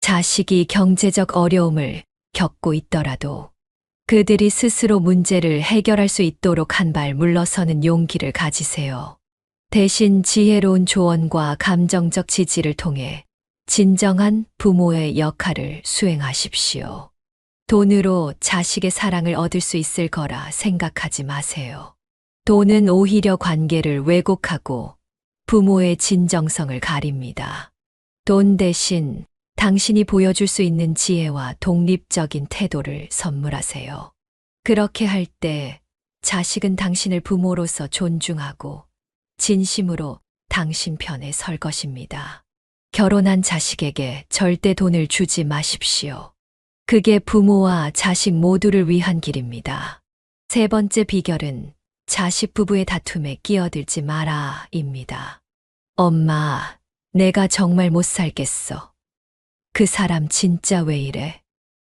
자식이 경제적 어려움을 겪고 있더라도 그들이 스스로 문제를 해결할 수 있도록 한 발 물러서는 용기를 가지세요. 대신 지혜로운 조언과 감정적 지지를 통해 진정한 부모의 역할을 수행하십시오. 돈으로 자식의 사랑을 얻을 수 있을 거라 생각하지 마세요. 돈은 오히려 관계를 왜곡하고 부모의 진정성을 가립니다. 돈 대신 당신이 보여줄 수 있는 지혜와 독립적인 태도를 선물하세요. 그렇게 할 때 자식은 당신을 부모로서 존중하고 진심으로 당신 편에 설 것입니다. 결혼한 자식에게 절대 돈을 주지 마십시오. 그게 부모와 자식 모두를 위한 길입니다. 세 번째 비결은 자식 부부의 다툼에 끼어들지 마라입니다. 엄마, 내가 정말 못 살겠어. 그 사람 진짜 왜 이래?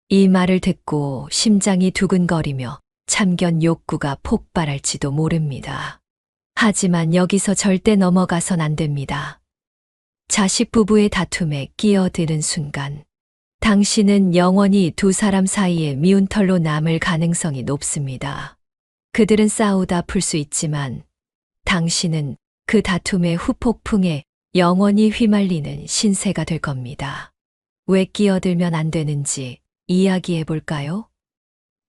이 말을 듣고 심장이 두근거리며 참견 욕구가 폭발할지도 모릅니다. 하지만 여기서 절대 넘어가선 안 됩니다. 자식 부부의 다툼에 끼어드는 순간 당신은 영원히 두 사람 사이에 미운 털로 남을 가능성이 높습니다. 그들은 싸우다 풀 수 있지만 당신은 그 다툼의 후폭풍에 영원히 휘말리는 신세가 될 겁니다. 왜 끼어들면 안 되는지 이야기해 볼까요?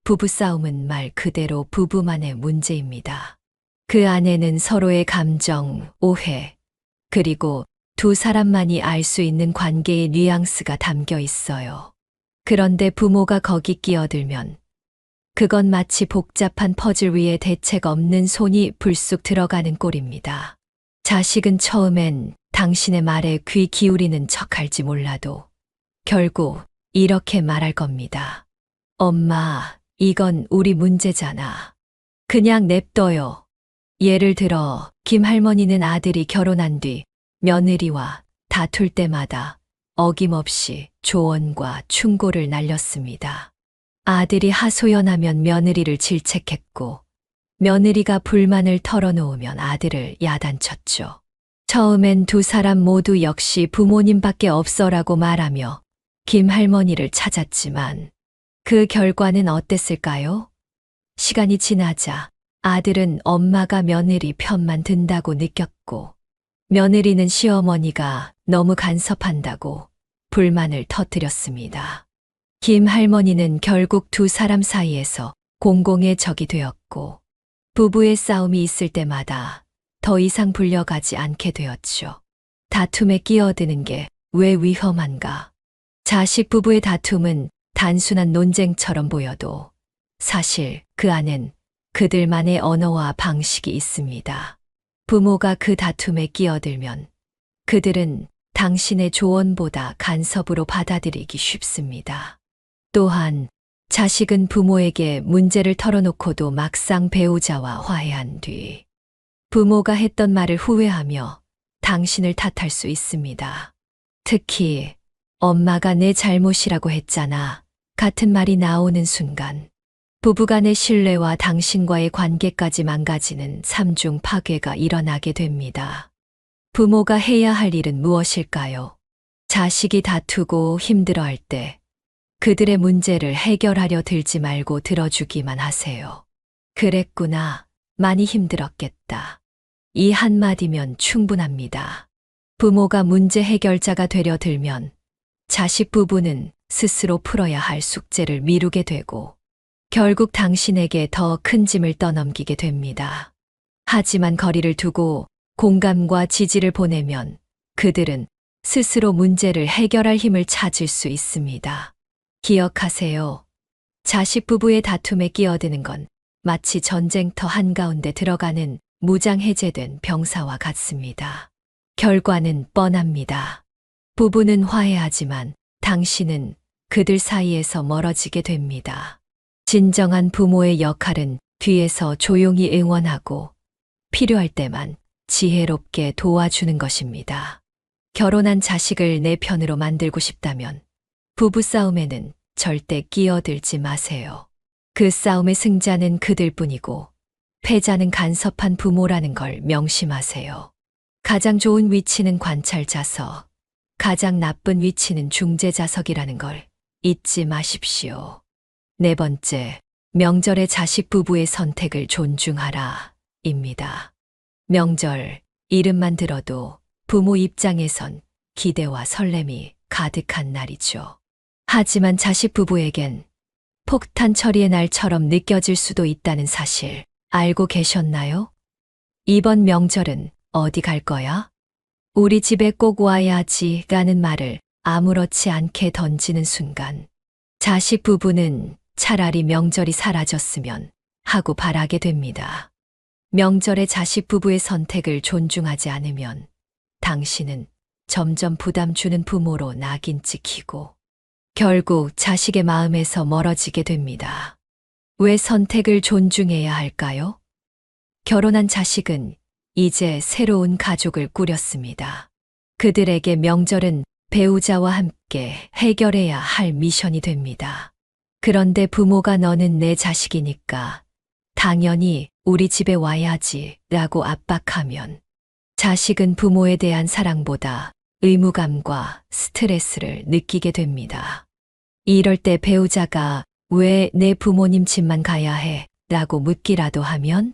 부부싸움은 말 그대로 부부만의 문제입니다. 그 안에는 서로의 감정, 오해, 그리고 두 사람만이 알 수 있는 관계의 뉘앙스가 담겨 있어요. 그런데 부모가 거기 끼어들면 그건 마치 복잡한 퍼즐 위에 대책 없는 손이 불쑥 들어가는 꼴입니다. 자식은 처음엔 당신의 말에 귀 기울이는 척할지 몰라도 결국 이렇게 말할 겁니다. 엄마, 이건 우리 문제잖아. 그냥 냅둬요. 예를 들어 김 할머니는 아들이 결혼한 뒤 며느리와 다툴 때마다 어김없이 조언과 충고를 날렸습니다. 아들이 하소연하면 며느리를 질책했고 며느리가 불만을 털어놓으면 아들을 야단쳤죠. 처음엔 두 사람 모두 역시 부모님밖에 없어라고 말하며 김 할머니를 찾았지만 그 결과는 어땠을까요? 시간이 지나자 아들은 엄마가 며느리 편만 든다고 느꼈고 며느리는 시어머니가 너무 간섭한다고 불만을 터뜨렸습니다. 김 할머니는 결국 두 사람 사이에서 공공의 적이 되었고 부부의 싸움이 있을 때마다 더 이상 불려가지 않게 되었죠. 다툼에 끼어드는 게 왜 위험한가? 자식 부부의 다툼은 단순한 논쟁처럼 보여도 사실 그 안엔 그들만의 언어와 방식이 있습니다. 부모가 그 다툼에 끼어들면 그들은 당신의 조언보다 간섭으로 받아들이기 쉽습니다. 또한 자식은 부모에게 문제를 털어놓고도 막상 배우자와 화해한 뒤 부모가 했던 말을 후회하며 당신을 탓할 수 있습니다. 특히 엄마가 내 잘못이라고 했잖아. 같은 말이 나오는 순간 부부간의 신뢰와 당신과의 관계까지 망가지는 삼중 파괴가 일어나게 됩니다. 부모가 해야 할 일은 무엇일까요? 자식이 다투고 힘들어할 때 그들의 문제를 해결하려 들지 말고 들어주기만 하세요. 그랬구나. 많이 힘들었겠다. 이 한마디면 충분합니다. 부모가 문제 해결자가 되려 들면 자식 부부는 스스로 풀어야 할 숙제를 미루게 되고 결국 당신에게 더 큰 짐을 떠넘기게 됩니다. 하지만 거리를 두고 공감과 지지를 보내면 그들은 스스로 문제를 해결할 힘을 찾을 수 있습니다. 기억하세요. 자식 부부의 다툼에 끼어드는 건 마치 전쟁터 한가운데 들어가는 무장해제된 병사와 같습니다. 결과는 뻔합니다. 부부는 화해하지만 당신은 그들 사이에서 멀어지게 됩니다. 진정한 부모의 역할은 뒤에서 조용히 응원하고 필요할 때만 지혜롭게 도와주는 것입니다. 결혼한 자식을 내 편으로 만들고 싶다면 부부싸움에는 절대 끼어들지 마세요. 그 싸움의 승자는 그들뿐이고 패자는 간섭한 부모라는 걸 명심하세요. 가장 좋은 위치는 관찰자석, 가장 나쁜 위치는 중재자석이라는 걸 잊지 마십시오. 네 번째, 명절에 자식 부부의 선택을 존중하라 입니다. 명절, 이름만 들어도 부모 입장에선 기대와 설렘이 가득한 날이죠. 하지만 자식 부부에겐 폭탄 처리의 날처럼 느껴질 수도 있다는 사실 알고 계셨나요? 이번 명절은 어디 갈 거야? 우리 집에 꼭 와야지 라는 말을 아무렇지 않게 던지는 순간 자식 부부는 차라리 명절이 사라졌으면 하고 바라게 됩니다. 명절에 자식 부부의 선택을 존중하지 않으면 당신은 점점 부담 주는 부모로 낙인 찍히고 결국 자식의 마음에서 멀어지게 됩니다. 왜 선택을 존중해야 할까요? 결혼한 자식은 이제 새로운 가족을 꾸렸습니다. 그들에게 명절은 배우자와 함께 해결해야 할 미션이 됩니다. 그런데 부모가 너는 내 자식이니까 당연히 우리 집에 와야지 라고 압박하면 자식은 부모에 대한 사랑보다 의무감과 스트레스를 느끼게 됩니다. 이럴 때 배우자가 왜 내 부모님 집만 가야 해? 라고 묻기라도 하면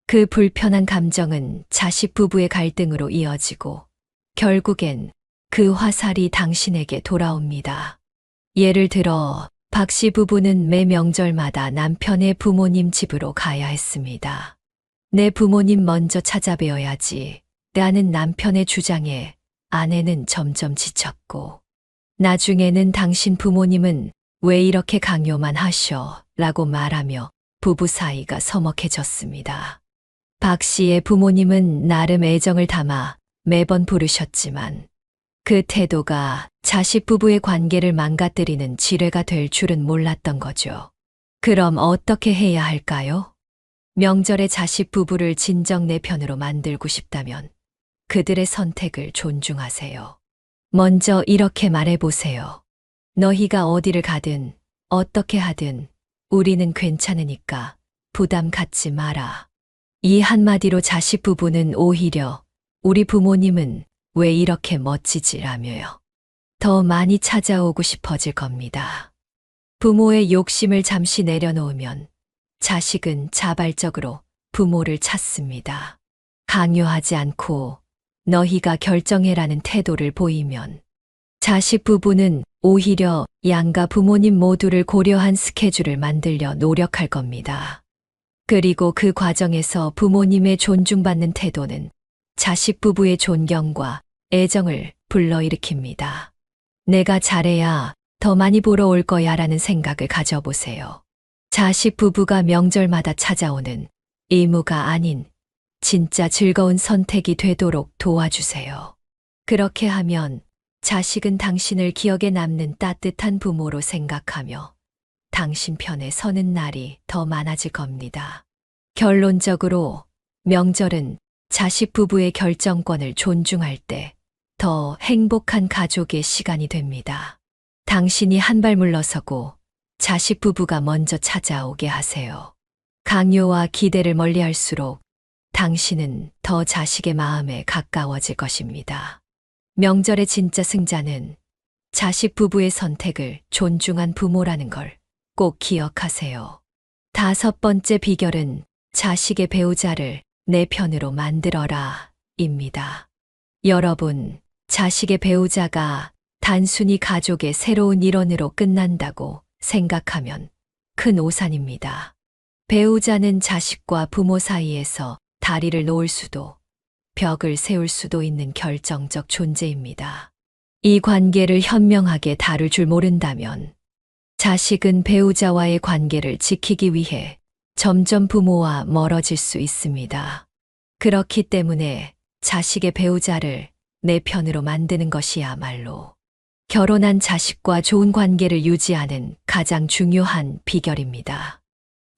그 불편한 감정은 자식 부부의 갈등으로 이어지고 결국엔 그 화살이 당신에게 돌아옵니다. 예를 들어 박 씨 부부는 매 명절마다 남편의 부모님 집으로 가야 했습니다. 내 부모님 먼저 찾아뵈어야지 라는 남편의 주장에 아내는 점점 지쳤고 나중에는 당신 부모님은 왜 이렇게 강요만 하셔? 라고 말하며 부부 사이가 서먹해졌습니다. 박 씨의 부모님은 나름 애정을 담아 매번 부르셨지만 그 태도가 자식 부부의 관계를 망가뜨리는 지뢰가 될 줄은 몰랐던 거죠. 그럼 어떻게 해야 할까요? 명절에 자식 부부를 진정 내 편으로 만들고 싶다면 그들의 선택을 존중하세요. 먼저 이렇게 말해보세요. 너희가 어디를 가든 어떻게 하든 우리는 괜찮으니까 부담 갖지 마라. 이 한마디로 자식 부부는 오히려 우리 부모님은 왜 이렇게 멋지지라며요. 더 많이 찾아오고 싶어질 겁니다. 부모의 욕심을 잠시 내려놓으면 자식은 자발적으로 부모를 찾습니다. 강요하지 않고 너희가 결정해라는 태도를 보이면 자식 부부는 오히려 양가 부모님 모두를 고려한 스케줄을 만들려 노력할 겁니다. 그리고 그 과정에서 부모님의 존중받는 태도는 자식 부부의 존경과 애정을 불러일으킵니다. 내가 잘해야 더 많이 보러 올 거야 라는 생각을 가져보세요. 자식 부부가 명절마다 찾아오는 의무가 아닌 진짜 즐거운 선택이 되도록 도와주세요. 그렇게 하면 자식은 당신을 기억에 남는 따뜻한 부모로 생각하며 당신 편에 서는 날이 더 많아질 겁니다. 결론적으로 명절은 자식 부부의 결정권을 존중할 때 더 행복한 가족의 시간이 됩니다. 당신이 한 발 물러서고 자식 부부가 먼저 찾아오게 하세요. 강요와 기대를 멀리할수록 당신은 더 자식의 마음에 가까워질 것입니다. 명절의 진짜 승자는 자식 부부의 선택을 존중한 부모라는 걸 꼭 기억하세요. 5번째 비결은 자식의 배우자를 내 편으로 만들어라 입니다. 여러분, 자식의 배우자가 단순히 가족의 새로운 일원으로 끝난다고 생각하면 큰 오산입니다. 배우자는 자식과 부모 사이에서 다리를 놓을 수도 벽을 세울 수도 있는 결정적 존재입니다. 이 관계를 현명하게 다룰 줄 모른다면 자식은 배우자와의 관계를 지키기 위해 점점 부모와 멀어질 수 있습니다. 그렇기 때문에 자식의 배우자를 내 편으로 만드는 것이야말로 결혼한 자식과 좋은 관계를 유지하는 가장 중요한 비결입니다.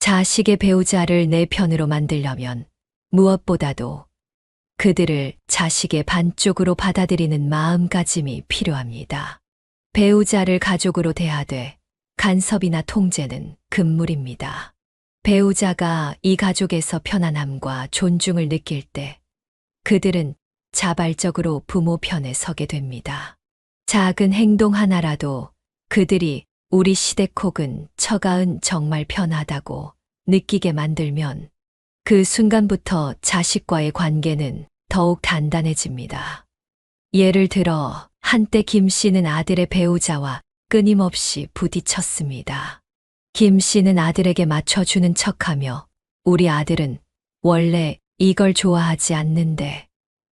자식의 배우자를 내 편으로 만들려면 무엇보다도 그들을 자식의 반쪽으로 받아들이는 마음가짐이 필요합니다. 배우자를 가족으로 대하되 간섭이나 통제는 금물입니다. 배우자가 이 가족에서 편안함과 존중을 느낄 때 그들은 자발적으로 부모 편에 서게 됩니다. 작은 행동 하나라도 그들이 우리 시댁 혹은 처가은 정말 편하다고 느끼게 만들면 그 순간부터 자식과의 관계는 더욱 단단해집니다. 예를 들어 한때 김 씨는 아들의 배우자와 끊임없이 부딪혔습니다. 김 씨는 아들에게 맞춰주는 척하며 우리 아들은 원래 이걸 좋아하지 않는데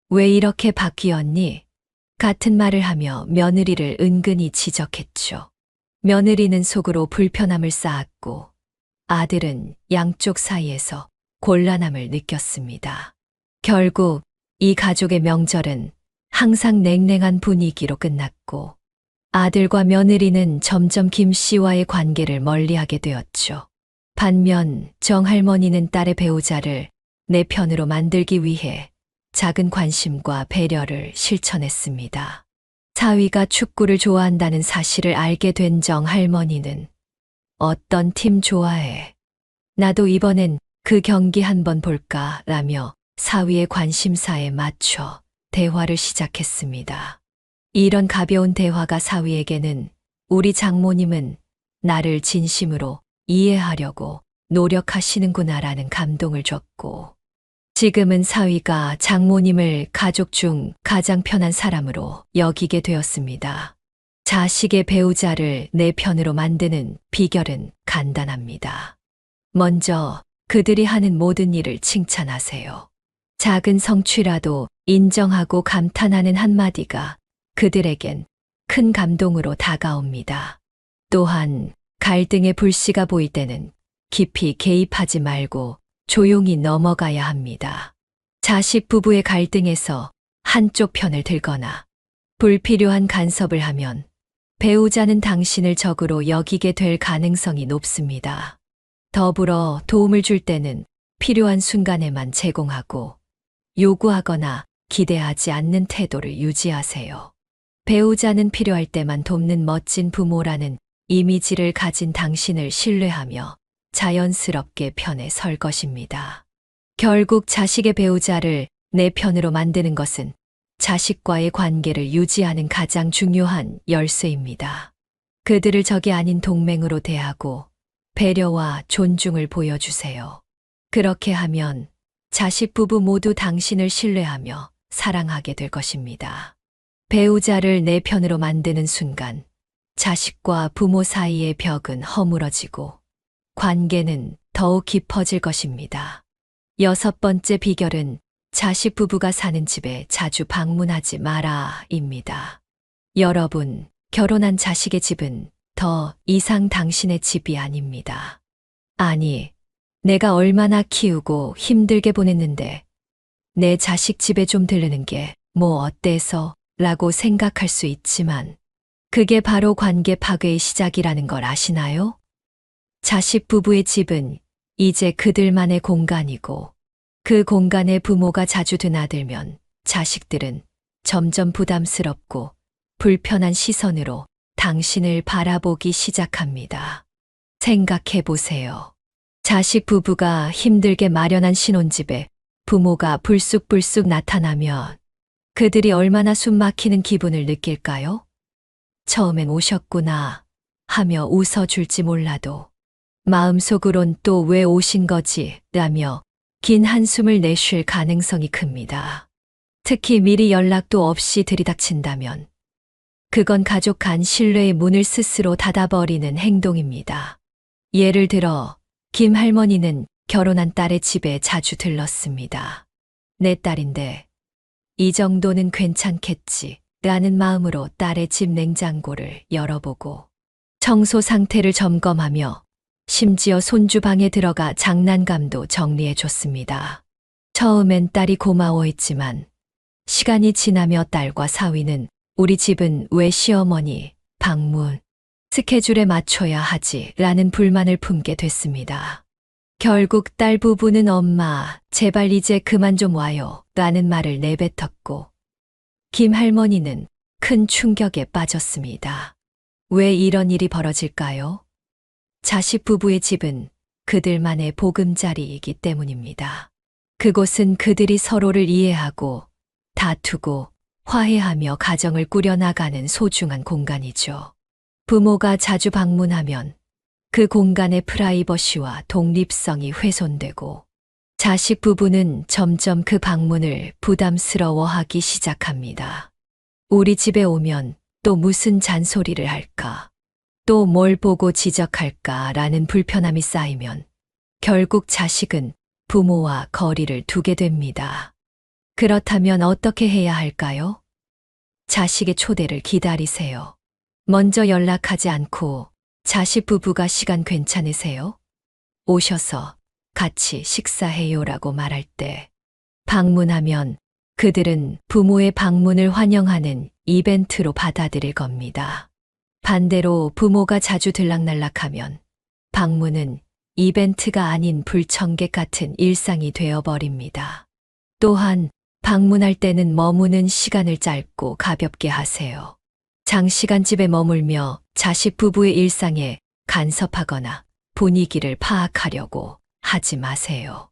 왜 이렇게 바뀌었니? 같은 말을 하며 며느리를 은근히 지적했죠. 며느리는 속으로 불편함을 쌓았고 아들은 양쪽 사이에서 곤란함을 느꼈습니다. 결국 이 가족의 명절은 항상 냉랭한 분위기로 끝났고 아들과 며느리는 점점 김 씨와의 관계를 멀리하게 되었죠. 반면 정할머니는 딸의 배우자를 내 편으로 만들기 위해 작은 관심과 배려를 실천했습니다. 사위가 축구를 좋아한다는 사실을 알게 된 정할머니는 어떤 팀 좋아해? 나도 이번엔 그 경기 한번 볼까? 라며 사위의 관심사에 맞춰 대화를 시작했습니다. 이런 가벼운 대화가 사위에게는 우리 장모님은 나를 진심으로 이해하려고 노력하시는구나라는 감동을 줬고 지금은 사위가 장모님을 가족 중 가장 편한 사람으로 여기게 되었습니다. 자식의 배우자를 내 편으로 만드는 비결은 간단합니다. 먼저 그들이 하는 모든 일을 칭찬하세요. 작은 성취라도 인정하고 감탄하는 한마디가 그들에겐 큰 감동으로 다가옵니다. 또한 갈등의 불씨가 보일 때는 깊이 개입하지 말고 조용히 넘어가야 합니다. 자식 부부의 갈등에서 한쪽 편을 들거나 불필요한 간섭을 하면 배우자는 당신을 적으로 여기게 될 가능성이 높습니다. 더불어 도움을 줄 때는 필요한 순간에만 제공하고 요구하거나 기대하지 않는 태도를 유지하세요. 배우자는 필요할 때만 돕는 멋진 부모라는 이미지를 가진 당신을 신뢰하며 자연스럽게 편에 설 것입니다. 결국 자식의 배우자를 내 편으로 만드는 것은 자식과의 관계를 유지하는 가장 중요한 열쇠입니다. 그들을 적이 아닌 동맹으로 대하고 배려와 존중을 보여주세요. 그렇게 하면 자식 부부 모두 당신을 신뢰하며 사랑하게 될 것입니다. 배우자를 내 편으로 만드는 순간 자식과 부모 사이의 벽은 허물어지고 관계는 더욱 깊어질 것입니다. 6번째 비결은 자식 부부가 사는 집에 자주 방문하지 마라입니다. 여러분, 결혼한 자식의 집은 더 이상 당신의 집이 아닙니다. 아니, 내가 얼마나 키우고 힘들게 보냈는데 내 자식 집에 좀 들르는 게 뭐 어때서? 라고 생각할 수 있지만 그게 바로 관계 파괴의 시작이라는 걸 아시나요? 자식 부부의 집은 이제 그들만의 공간이고 그 공간에 부모가 자주 드나들면 자식들은 점점 부담스럽고 불편한 시선으로 당신을 바라보기 시작합니다. 생각해 보세요. 자식 부부가 힘들게 마련한 신혼집에 부모가 불쑥불쑥 나타나면 그들이 얼마나 숨막히는 기분을 느낄까요? 처음엔 오셨구나 하며 웃어줄지 몰라도 마음속으론 또 왜 오신 거지 라며 긴 한숨을 내쉴 가능성이 큽니다. 특히 미리 연락도 없이 들이닥친다면 그건 가족 간 신뢰의 문을 스스로 닫아버리는 행동입니다. 예를 들어 김 할머니는 결혼한 딸의 집에 자주 들렀습니다. 내 딸인데 이 정도는 괜찮겠지 라는 마음으로 딸의 집 냉장고를 열어보고 청소 상태를 점검하며 심지어 손주 방에 들어가 장난감도 정리해 줬습니다. 처음엔 딸이 고마워했지만 시간이 지나며 딸과 사위는 우리 집은 왜 시어머니 방문 스케줄에 맞춰야 하지 라는 불만을 품게 됐습니다. 결국 딸 부부는 엄마 제발 이제 그만 좀 와요 라는 말을 내뱉었고 김 할머니는 큰 충격에 빠졌습니다. 왜 이런 일이 벌어질까요? 자식 부부의 집은 그들만의 보금자리이기 때문입니다. 그곳은 그들이 서로를 이해하고 다투고 화해하며 가정을 꾸려나가는 소중한 공간이죠. 부모가 자주 방문하면 그 공간의 프라이버시와 독립성이 훼손되고 자식 부부는 점점 그 방문을 부담스러워하기 시작합니다. 우리 집에 오면 또 무슨 잔소리를 할까? 또 뭘 보고 지적할까? 라는 불편함이 쌓이면 결국 자식은 부모와 거리를 두게 됩니다. 그렇다면 어떻게 해야 할까요? 자식의 초대를 기다리세요. 먼저 연락하지 않고 자식 부부가 시간 괜찮으세요? 오셔서 같이 식사해요라고 말할 때 방문하면 그들은 부모의 방문을 환영하는 이벤트로 받아들일 겁니다. 반대로 부모가 자주 들락날락하면 방문은 이벤트가 아닌 불청객 같은 일상이 되어버립니다. 또한 방문할 때는 머무는 시간을 짧고 가볍게 하세요. 장시간 집에 머물며 자식 부부의 일상에 간섭하거나 분위기를 파악하려고 하지 마세요.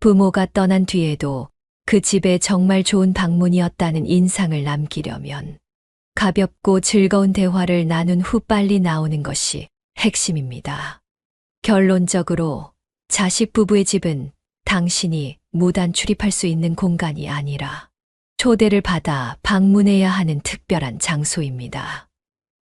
부모가 떠난 뒤에도 그 집에 정말 좋은 방문이었다는 인상을 남기려면 가볍고 즐거운 대화를 나눈 후 빨리 나오는 것이 핵심입니다. 결론적으로 자식 부부의 집은 당신이 무단 출입할 수 있는 공간이 아니라 초대를 받아 방문해야 하는 특별한 장소입니다.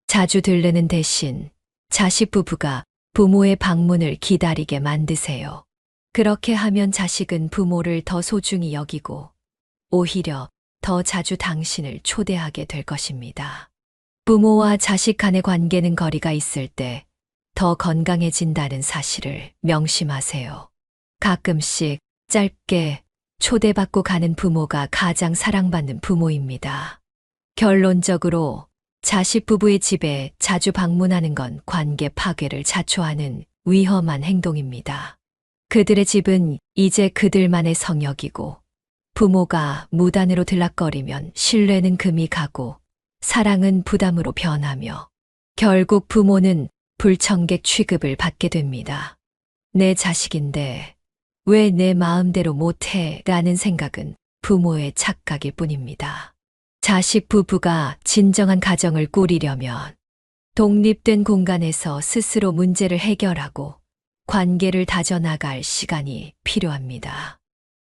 자주 들르는 대신 자식 부부가 부모의 방문을 기다리게 만드세요. 그렇게 하면 자식은 부모를 더 소중히 여기고 오히려 더 자주 당신을 초대하게 될 것입니다. 부모와 자식 간의 관계는 거리가 있을 때 더 건강해진다는 사실을 명심하세요. 가끔씩 짧게 초대받고 가는 부모가 가장 사랑받는 부모입니다. 결론적으로 자식 부부의 집에 자주 방문하는 건 관계 파괴를 자초하는 위험한 행동입니다. 그들의 집은 이제 그들만의 성역이고 부모가 무단으로 들락거리면 신뢰는 금이 가고 사랑은 부담으로 변하며 결국 부모는 불청객 취급을 받게 됩니다. 내 자식인데 왜 내 마음대로 못해? 라는 생각은 부모의 착각일 뿐입니다. 자식 부부가 진정한 가정을 꾸리려면 독립된 공간에서 스스로 문제를 해결하고 관계를 다져나갈 시간이 필요합니다.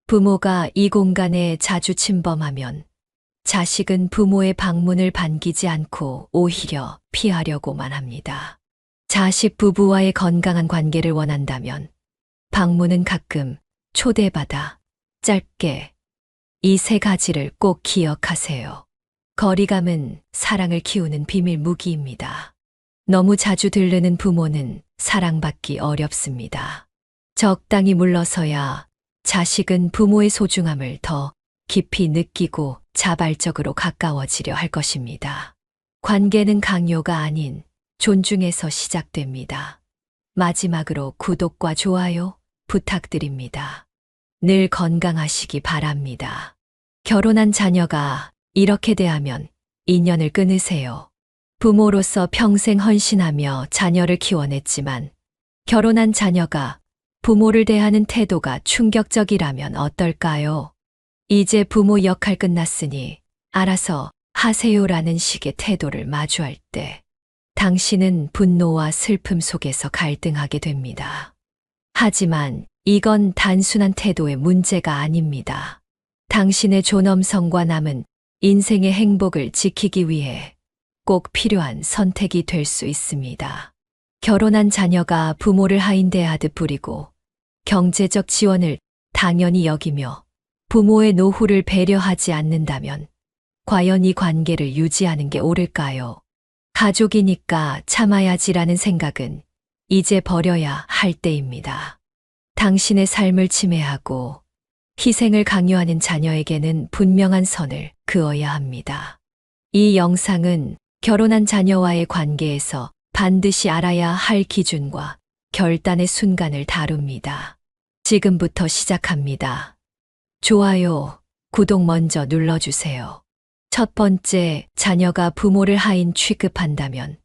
부모가 이 공간에 자주 침범하면 자식은 부모의 방문을 반기지 않고 오히려 피하려고만 합니다. 자식 부부와의 건강한 관계를 원한다면 방문은 가끔, 초대받아, 짧게 이 세 가지를 꼭 기억하세요. 거리감은 사랑을 키우는 비밀 무기입니다. 너무 자주 들르는 부모는 사랑받기 어렵습니다. 적당히 물러서야 자식은 부모의 소중함을 더 깊이 느끼고 자발적으로 가까워지려 할 것입니다. 관계는 강요가 아닌 존중에서 시작됩니다. 마지막으로 구독과 좋아요 부탁드립니다. 늘 건강하시기 바랍니다. 결혼한 자녀가 이렇게 대하면 인연을 끊으세요. 부모로서 평생 헌신하며 자녀를 키워냈지만 결혼한 자녀가 부모를 대하는 태도가 충격적이라면 어떨까요? 이제 부모 역할 끝났으니 알아서 하세요라는 식의 태도를 마주할 때 당신은 분노와 슬픔 속에서 갈등하게 됩니다. 하지만 이건 단순한 태도의 문제가 아닙니다. 당신의 존엄성과 남은 인생의 행복을 지키기 위해 꼭 필요한 선택이 될 수 있습니다. 결혼한 자녀가 부모를 하인대하듯 부리고 경제적 지원을 당연히 여기며 부모의 노후를 배려하지 않는다면 과연 이 관계를 유지하는 게 옳을까요? 가족이니까 참아야지라는 생각은 이제 버려야 할 때입니다. 당신의 삶을 침해하고 희생을 강요하는 자녀에게는 분명한 선을 그어야 합니다. 이 영상은 결혼한 자녀와의 관계에서 반드시 알아야 할 기준과 결단의 순간을 다룹니다. 지금부터 시작합니다. 좋아요, 구독 먼저 눌러주세요. 첫 번째, 자녀가 부모를 하인 취급한다면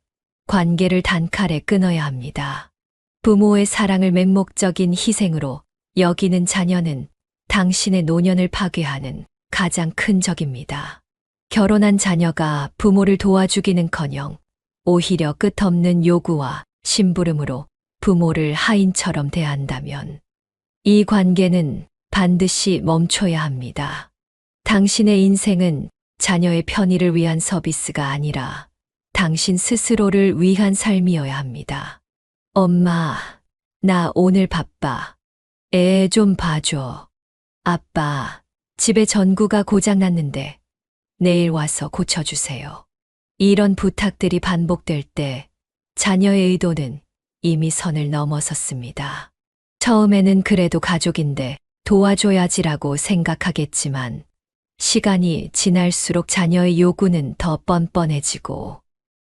관계를 단칼에 끊어야 합니다. 부모의 사랑을 맹목적인 희생으로 여기는 자녀는 당신의 노년을 파괴하는 가장 큰 적입니다. 결혼한 자녀가 부모를 도와주기는커녕 오히려 끝없는 요구와 심부름으로 부모를 하인처럼 대한다면 이 관계는 반드시 멈춰야 합니다. 당신의 인생은 자녀의 편의를 위한 서비스가 아니라 당신 스스로를 위한 삶이어야 합니다. 엄마, 나 오늘 바빠. 애 좀 봐줘. 아빠, 집에 전구가 고장났는데 내일 와서 고쳐주세요. 이런 부탁들이 반복될 때 자녀의 의도는 이미 선을 넘어섰습니다. 처음에는 그래도 가족인데 도와줘야지라고 생각하겠지만 시간이 지날수록 자녀의 요구는 더 뻔뻔해지고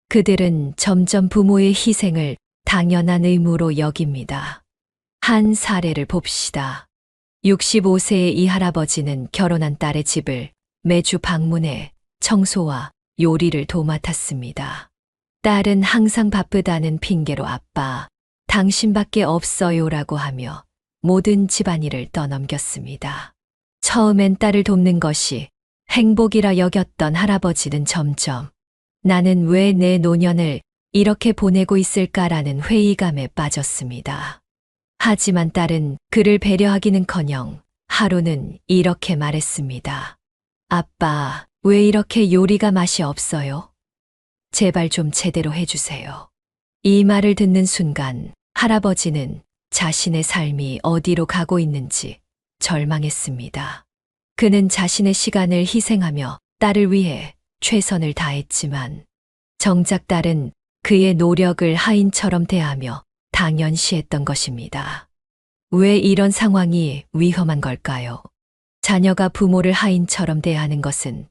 그들은 점점 부모의 희생을 당연한 의무로 여깁니다. 한 사례를 봅시다. 65세의 이 할아버지는 결혼한 딸의 집을 매주 방문해 청소와 요리를 도맡았습니다. 딸은 항상 바쁘다는 핑계로 아빠, 당신밖에 없어요라고 하며 모든 집안일을 떠넘겼습니다. 처음엔 딸을 돕는 것이 행복이라 여겼던 할아버지는 점점 나는 왜 내 노년을 이렇게 보내고 있을까라는 회의감에 빠졌습니다. 하지만 딸은 그를 배려하기는커녕 하루는 이렇게 말했습니다. 아빠, 왜 이렇게 요리가 맛이 없어요? 제발 좀 제대로 해주세요. 이 말을 듣는 순간 할아버지는 자신의 삶이 어디로 가고 있는지 절망했습니다. 그는 자신의 시간을 희생하며 딸을 위해 최선을 다했지만 정작 딸은 그의 노력을 하인처럼 대하며 당연시했던 것입니다. 왜 이런 상황이 위험한 걸까요? 자녀가 부모를 하인처럼 대하는 것은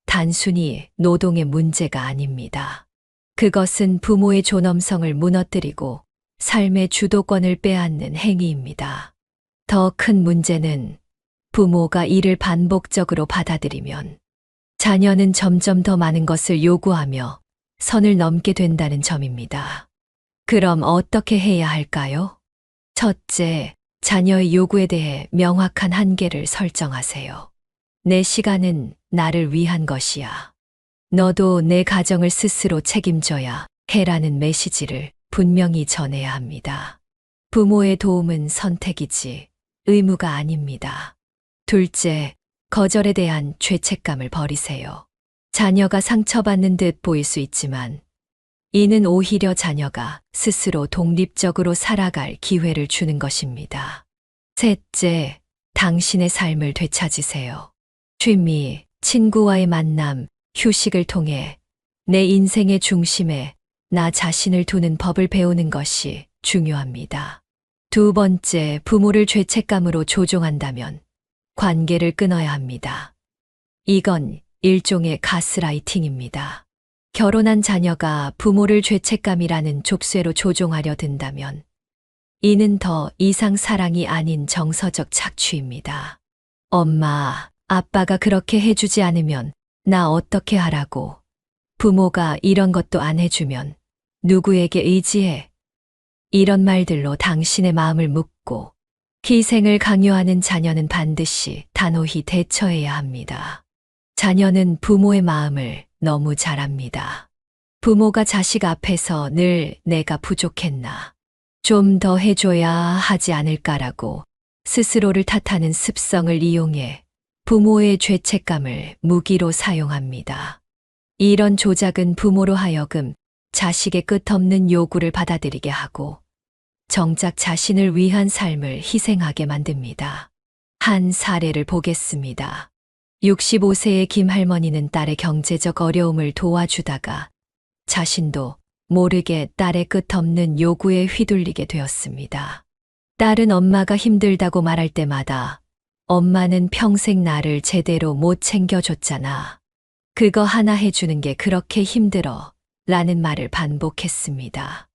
단순히 노동의 문제가 아닙니다. 그것은 부모의 존엄성을 무너뜨리고 삶의 주도권을 빼앗는 행위입니다. 더 큰 문제는 부모가 이를 반복적으로 받아들이면 자녀는 점점 더 많은 것을 요구하며 선을 넘게 된다는 점입니다. 그럼 어떻게 해야 할까요? 첫째, 자녀의 요구에 대해 명확한 한계를 설정하세요. 내 시간은 나를 위한 것이야. 너도 내 가정을 스스로 책임져야 해라는 메시지를 분명히 전해야 합니다. 부모의 도움은 선택이지 의무가 아닙니다. 둘째, 거절에 대한 죄책감을 버리세요. 자녀가 상처받는 듯 보일 수 있지만 이는 오히려 자녀가 스스로 독립적으로 살아갈 기회를 주는 것입니다. 셋째, 당신의 삶을 되찾으세요. 취미, 친구와의 만남, 휴식을 통해 내 인생의 중심에 나 자신을 두는 법을 배우는 것이 중요합니다. 두 번째, 부모를 죄책감으로 조종한다면 관계를 끊어야 합니다. 이건 일종의 가스라이팅입니다. 결혼한 자녀가 부모를 죄책감이라는 족쇄로 조종하려 든다면 이는 더 이상 사랑이 아닌 정서적 착취입니다. 엄마, 아빠가 그렇게 해주지 않으면 나 어떻게 하라고. 부모가 이런 것도 안 해주면 누구에게 의지해? 이런 말들로 당신의 마음을 묻고 희생을 강요하는 자녀는 반드시 단호히 대처해야 합니다. 자녀는 부모의 마음을 너무 잘 압니다. 부모가 자식 앞에서 늘 내가 부족했나, 좀 더 해줘야 하지 않을까라고 스스로를 탓하는 습성을 이용해 부모의 죄책감을 무기로 사용합니다. 이런 조작은 부모로 하여금 자식의 끝없는 요구를 받아들이게 하고 정작 자신을 위한 삶을 희생하게 만듭니다. 한 사례를 보겠습니다. 65세의 김 할머니는 딸의 경제적 어려움을 도와주다가 자신도 모르게 딸의 끝없는 요구에 휘둘리게 되었습니다. 딸은 엄마가 힘들다고 말할 때마다 엄마는 평생 나를 제대로 못 챙겨줬잖아. 그거 하나 해주는 게 그렇게 힘들어. 라는 말을 반복했습니다.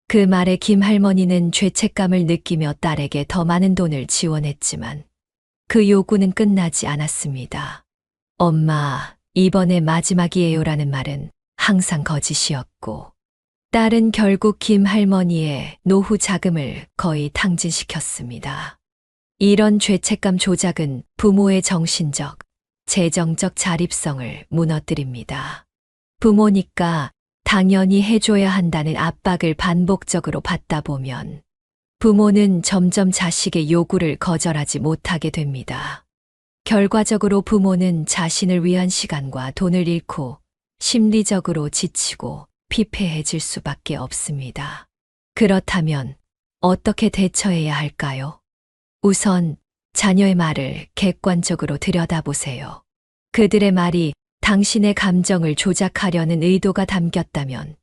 그 말에 김 할머니는 죄책감을 느끼며 딸에게 더 많은 돈을 지원했지만 그 요구는 끝나지 않았습니다. 엄마, 이번에 마지막이에요라는 말은 항상 거짓이었고 딸은 결국 김 할머니의 노후 자금을 거의 탕진시켰습니다. 이런 죄책감 조작은 부모의 정신적, 재정적 자립성을 무너뜨립니다. 부모니까 당연히 해줘야 한다는 압박을 반복적으로 받다 보면 부모는 점점 자식의 요구를 거절하지 못하게 됩니다. 결과적으로 부모는 자신을 위한 시간과 돈을 잃고 심리적으로 지치고 피폐해질 수밖에 없습니다. 그렇다면 어떻게 대처해야 할까요? 우선 자녀의 말을 객관적으로 들여다보세요. 그들의 말이 당신의 감정을 조작하려는 의도가 담겼다면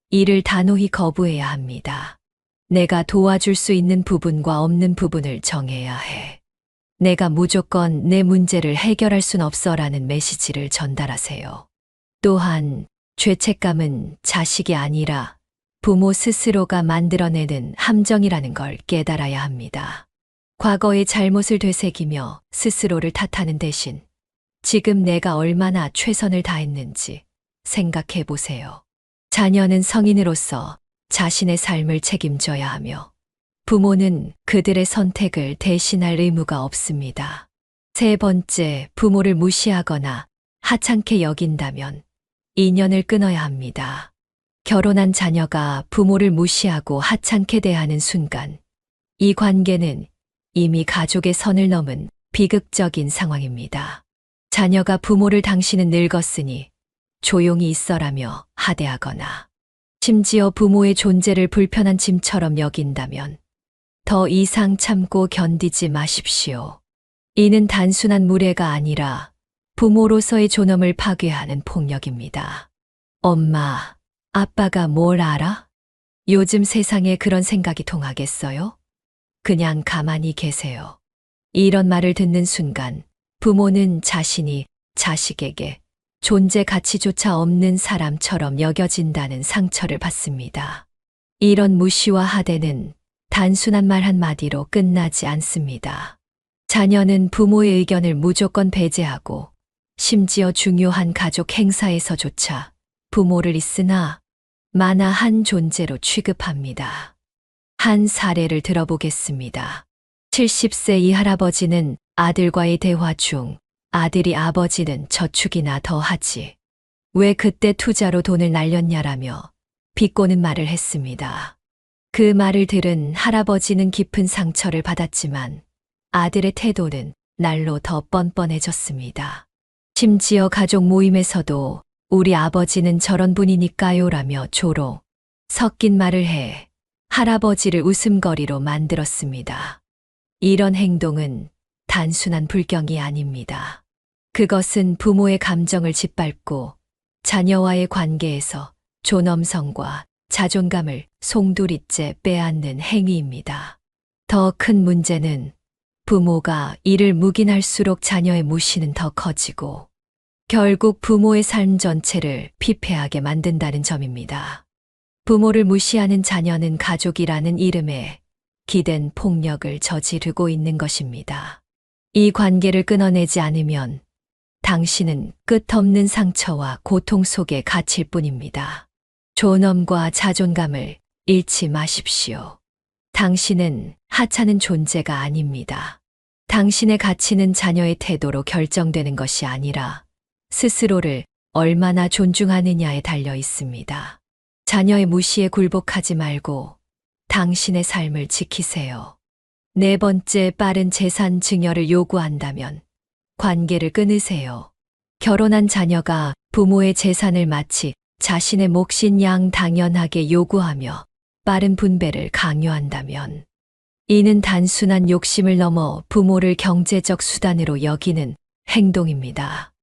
이를 단호히 거부해야 합니다. 내가 도와줄 수 있는 부분과 없는 부분을 정해야 해. 내가 무조건 내 문제를 해결할 순 없어라는 메시지를 전달하세요. 또한 죄책감은 자식이 아니라 부모 스스로가 만들어내는 함정이라는 걸 깨달아야 합니다. 과거의 잘못을 되새기며 스스로를 탓하는 대신 지금 내가 얼마나 최선을 다했는지 생각해 보세요. 자녀는 성인으로서 자신의 삶을 책임져야 하며 부모는 그들의 선택을 대신할 의무가 없습니다. 세 번째, 부모를 무시하거나 하찮게 여긴다면 인연을 끊어야 합니다. 결혼한 자녀가 부모를 무시하고 하찮게 대하는 순간 이 관계는 이미 가족의 선을 넘은 비극적인 상황입니다. 자녀가 부모를 당신은 늙었으니 조용히 있어라며 하대하거나 심지어 부모의 존재를 불편한 짐처럼 여긴다면 더 이상 참고 견디지 마십시오. 이는 단순한 무례가 아니라 부모로서의 존엄을 파괴하는 폭력입니다. 엄마, 아빠가 뭘 알아? 요즘 세상에 그런 생각이 통하겠어요? 그냥 가만히 계세요. 이런 말을 듣는 순간 부모는 자신이 자식에게 존재 가치조차 없는 사람처럼 여겨진다는 상처를 받습니다. 이런 무시와 하대는 단순한 말 한마디로 끝나지 않습니다. 자녀는 부모의 의견을 무조건 배제하고 심지어 중요한 가족 행사에서조차 부모를 있으나 마나한 존재로 취급합니다. 한 사례를 들어보겠습니다. 70세 이 할아버지는 아들과의 대화 중 아들이 아버지는 저축이나 더 하지. 왜 그때 투자로 돈을 날렸냐라며 비꼬는 말을 했습니다. 그 말을 들은 할아버지는 깊은 상처를 받았지만 아들의 태도는 날로 더 뻔뻔해졌습니다. 심지어 가족 모임에서도 우리 아버지는 저런 분이니까요라며 조로 섞인 말을 해 할아버지를 웃음거리로 만들었습니다. 이런 행동은 단순한 불경이 아닙니다. 그것은 부모의 감정을 짓밟고 자녀와의 관계에서 존엄성과 자존감을 송두리째 빼앗는 행위입니다. 더 큰 문제는 부모가 이를 묵인할수록 자녀의 무시는 더 커지고 결국 부모의 삶 전체를 피폐하게 만든다는 점입니다. 부모를 무시하는 자녀는 가족이라는 이름에 기댄 폭력을 저지르고 있는 것입니다. 이 관계를 끊어내지 않으면 당신은 끝없는 상처와 고통 속에 갇힐 뿐입니다. 존엄과 자존감을 잃지 마십시오. 당신은 하찮은 존재가 아닙니다. 당신의 가치는 자녀의 태도로 결정되는 것이 아니라 스스로를 얼마나 존중하느냐에 달려 있습니다. 자녀의 무시에 굴복하지 말고 당신의 삶을 지키세요. 네 번째, 빠른 재산 증여를 요구한다면 관계를 끊으세요. 결혼한 자녀가 부모의 재산을 마치 자신의 몫인 양 당연하게 요구하며 빠른 분배를 강요한다면 이는 단순한 욕심을 넘어 부모를 경제적 수단으로 여기는 행동입니다.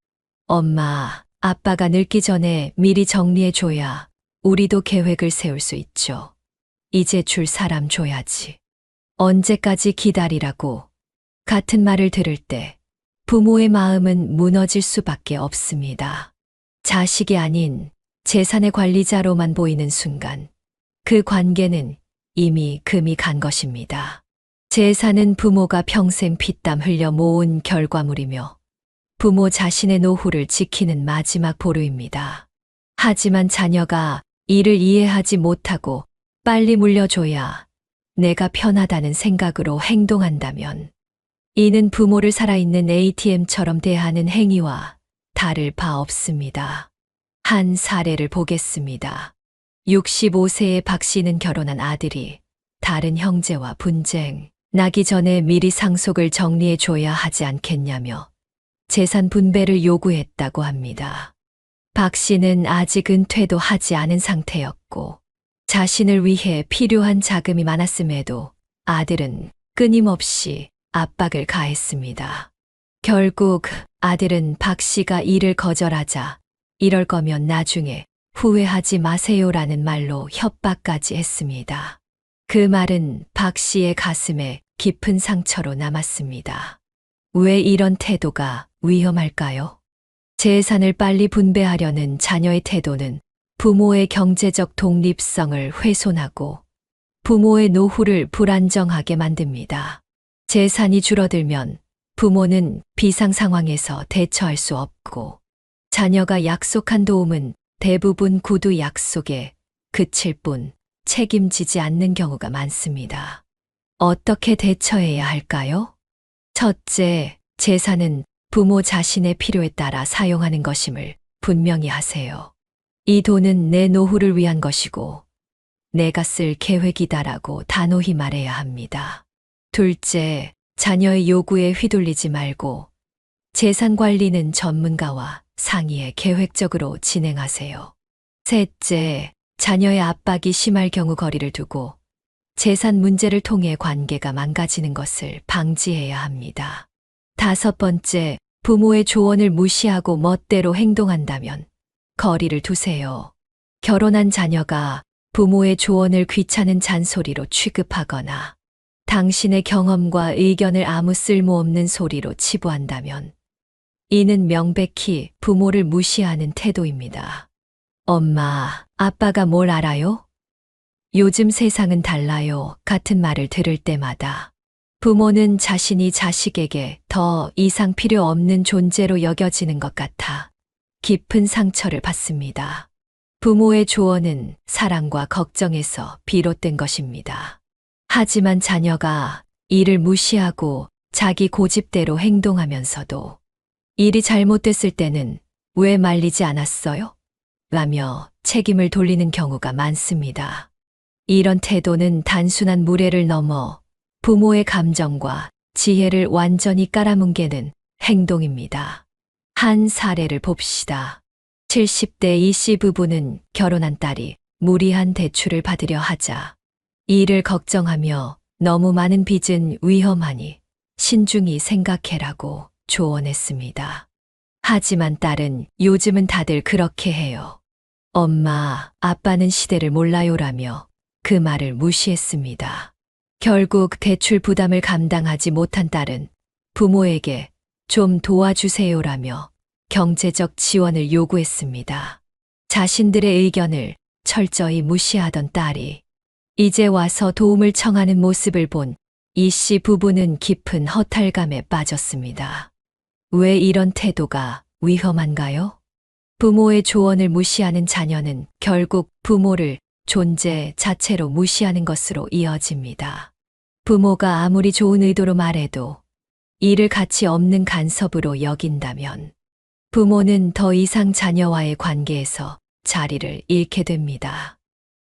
엄마, 아빠가 늙기 전에 미리 정리해줘야 우리도 계획을 세울 수 있죠. 이제 줄 사람 줘야지. 언제까지 기다리라고. 같은 말을 들을 때 부모의 마음은 무너질 수밖에 없습니다. 자식이 아닌 재산의 관리자로만 보이는 순간 그 관계는 이미 금이 간 것입니다. 재산은 부모가 평생 피땀 흘려 모은 결과물이며 부모 자신의 노후를 지키는 마지막 보루입니다. 하지만 자녀가 이를 이해하지 못하고 빨리 물려줘야 내가 편하다는 생각으로 행동한다면 이는 부모를 살아있는 ATM처럼 대하는 행위와 다를 바 없습니다. 한 사례를 보겠습니다. 65세의 박 씨는 결혼한 아들이 다른 형제와 분쟁 나기 전에 미리 상속을 정리해 줘야 하지 않겠냐며 재산 분배를 요구했다고 합니다. 박 씨는 아직 은퇴도 하지 않은 상태였고 자신을 위해 필요한 자금이 많았음에도 아들은 끊임없이 압박을 가했습니다. 결국 아들은 박 씨가 일을 거절하자 이럴 거면 나중에 후회하지 마세요라는 말로 협박까지 했습니다. 그 말은 박 씨의 가슴에 깊은 상처로 남았습니다. 왜 이런 태도가 위험할까요? 재산을 빨리 분배하려는 자녀의 태도는 부모의 경제적 독립성을 훼손하고 부모의 노후를 불안정하게 만듭니다. 재산이 줄어들면 부모는 비상 상황에서 대처할 수 없고 자녀가 약속한 도움은 대부분 구두 약속에 그칠 뿐 책임지지 않는 경우가 많습니다. 어떻게 대처해야 할까요? 첫째, 재산은 부모 자신의 필요에 따라 사용하는 것임을 분명히 하세요. 이 돈은 내 노후를 위한 것이고 내가 쓸 계획이다라고 단호히 말해야 합니다. 둘째, 자녀의 요구에 휘둘리지 말고 재산 관리는 전문가와 상의해 계획적으로 진행하세요. 셋째, 자녀의 압박이 심할 경우 거리를 두고 재산 문제를 통해 관계가 망가지는 것을 방지해야 합니다. 다섯 번째, 부모의 조언을 무시하고 멋대로 행동한다면 거리를 두세요. 결혼한 자녀가 부모의 조언을 귀찮은 잔소리로 취급하거나 당신의 경험과 의견을 아무 쓸모없는 소리로 치부한다면 이는 명백히 부모를 무시하는 태도입니다. 엄마, 아빠가 뭘 알아요? 요즘 세상은 달라요. 같은 말을 들을 때마다 부모는 자신이 자식에게 더 이상 필요 없는 존재로 여겨지는 것 같아 깊은 상처를 받습니다. 부모의 조언은 사랑과 걱정에서 비롯된 것입니다. 하지만 자녀가 이를 무시하고 자기 고집대로 행동하면서도 일이 잘못됐을 때는 왜 말리지 않았어요? 라며 책임을 돌리는 경우가 많습니다. 이런 태도는 단순한 무례를 넘어 부모의 감정과 지혜를 완전히 깔아뭉개는 행동입니다. 한 사례를 봅시다. 70대 이 씨 부부는 결혼한 딸이 무리한 대출을 받으려 하자 이를 걱정하며 너무 많은 빚은 위험하니 신중히 생각해라고 조언했습니다. 하지만 딸은 요즘은 다들 그렇게 해요. 엄마, 아빠는 시대를 몰라요라며 그 말을 무시했습니다. 결국 대출 부담을 감당하지 못한 딸은 부모에게 좀 도와주세요라며 경제적 지원을 요구했습니다. 자신들의 의견을 철저히 무시하던 딸이 이제 와서 도움을 청하는 모습을 본 이 씨 부부는 깊은 허탈감에 빠졌습니다. 왜 이런 태도가 위험한가요? 부모의 조언을 무시하는 자녀는 결국 부모를 존재 자체로 무시하는 것으로 이어집니다. 부모가 아무리 좋은 의도로 말해도 이를 가치 없는 간섭으로 여긴다면 부모는 더 이상 자녀와의 관계에서 자리를 잃게 됩니다.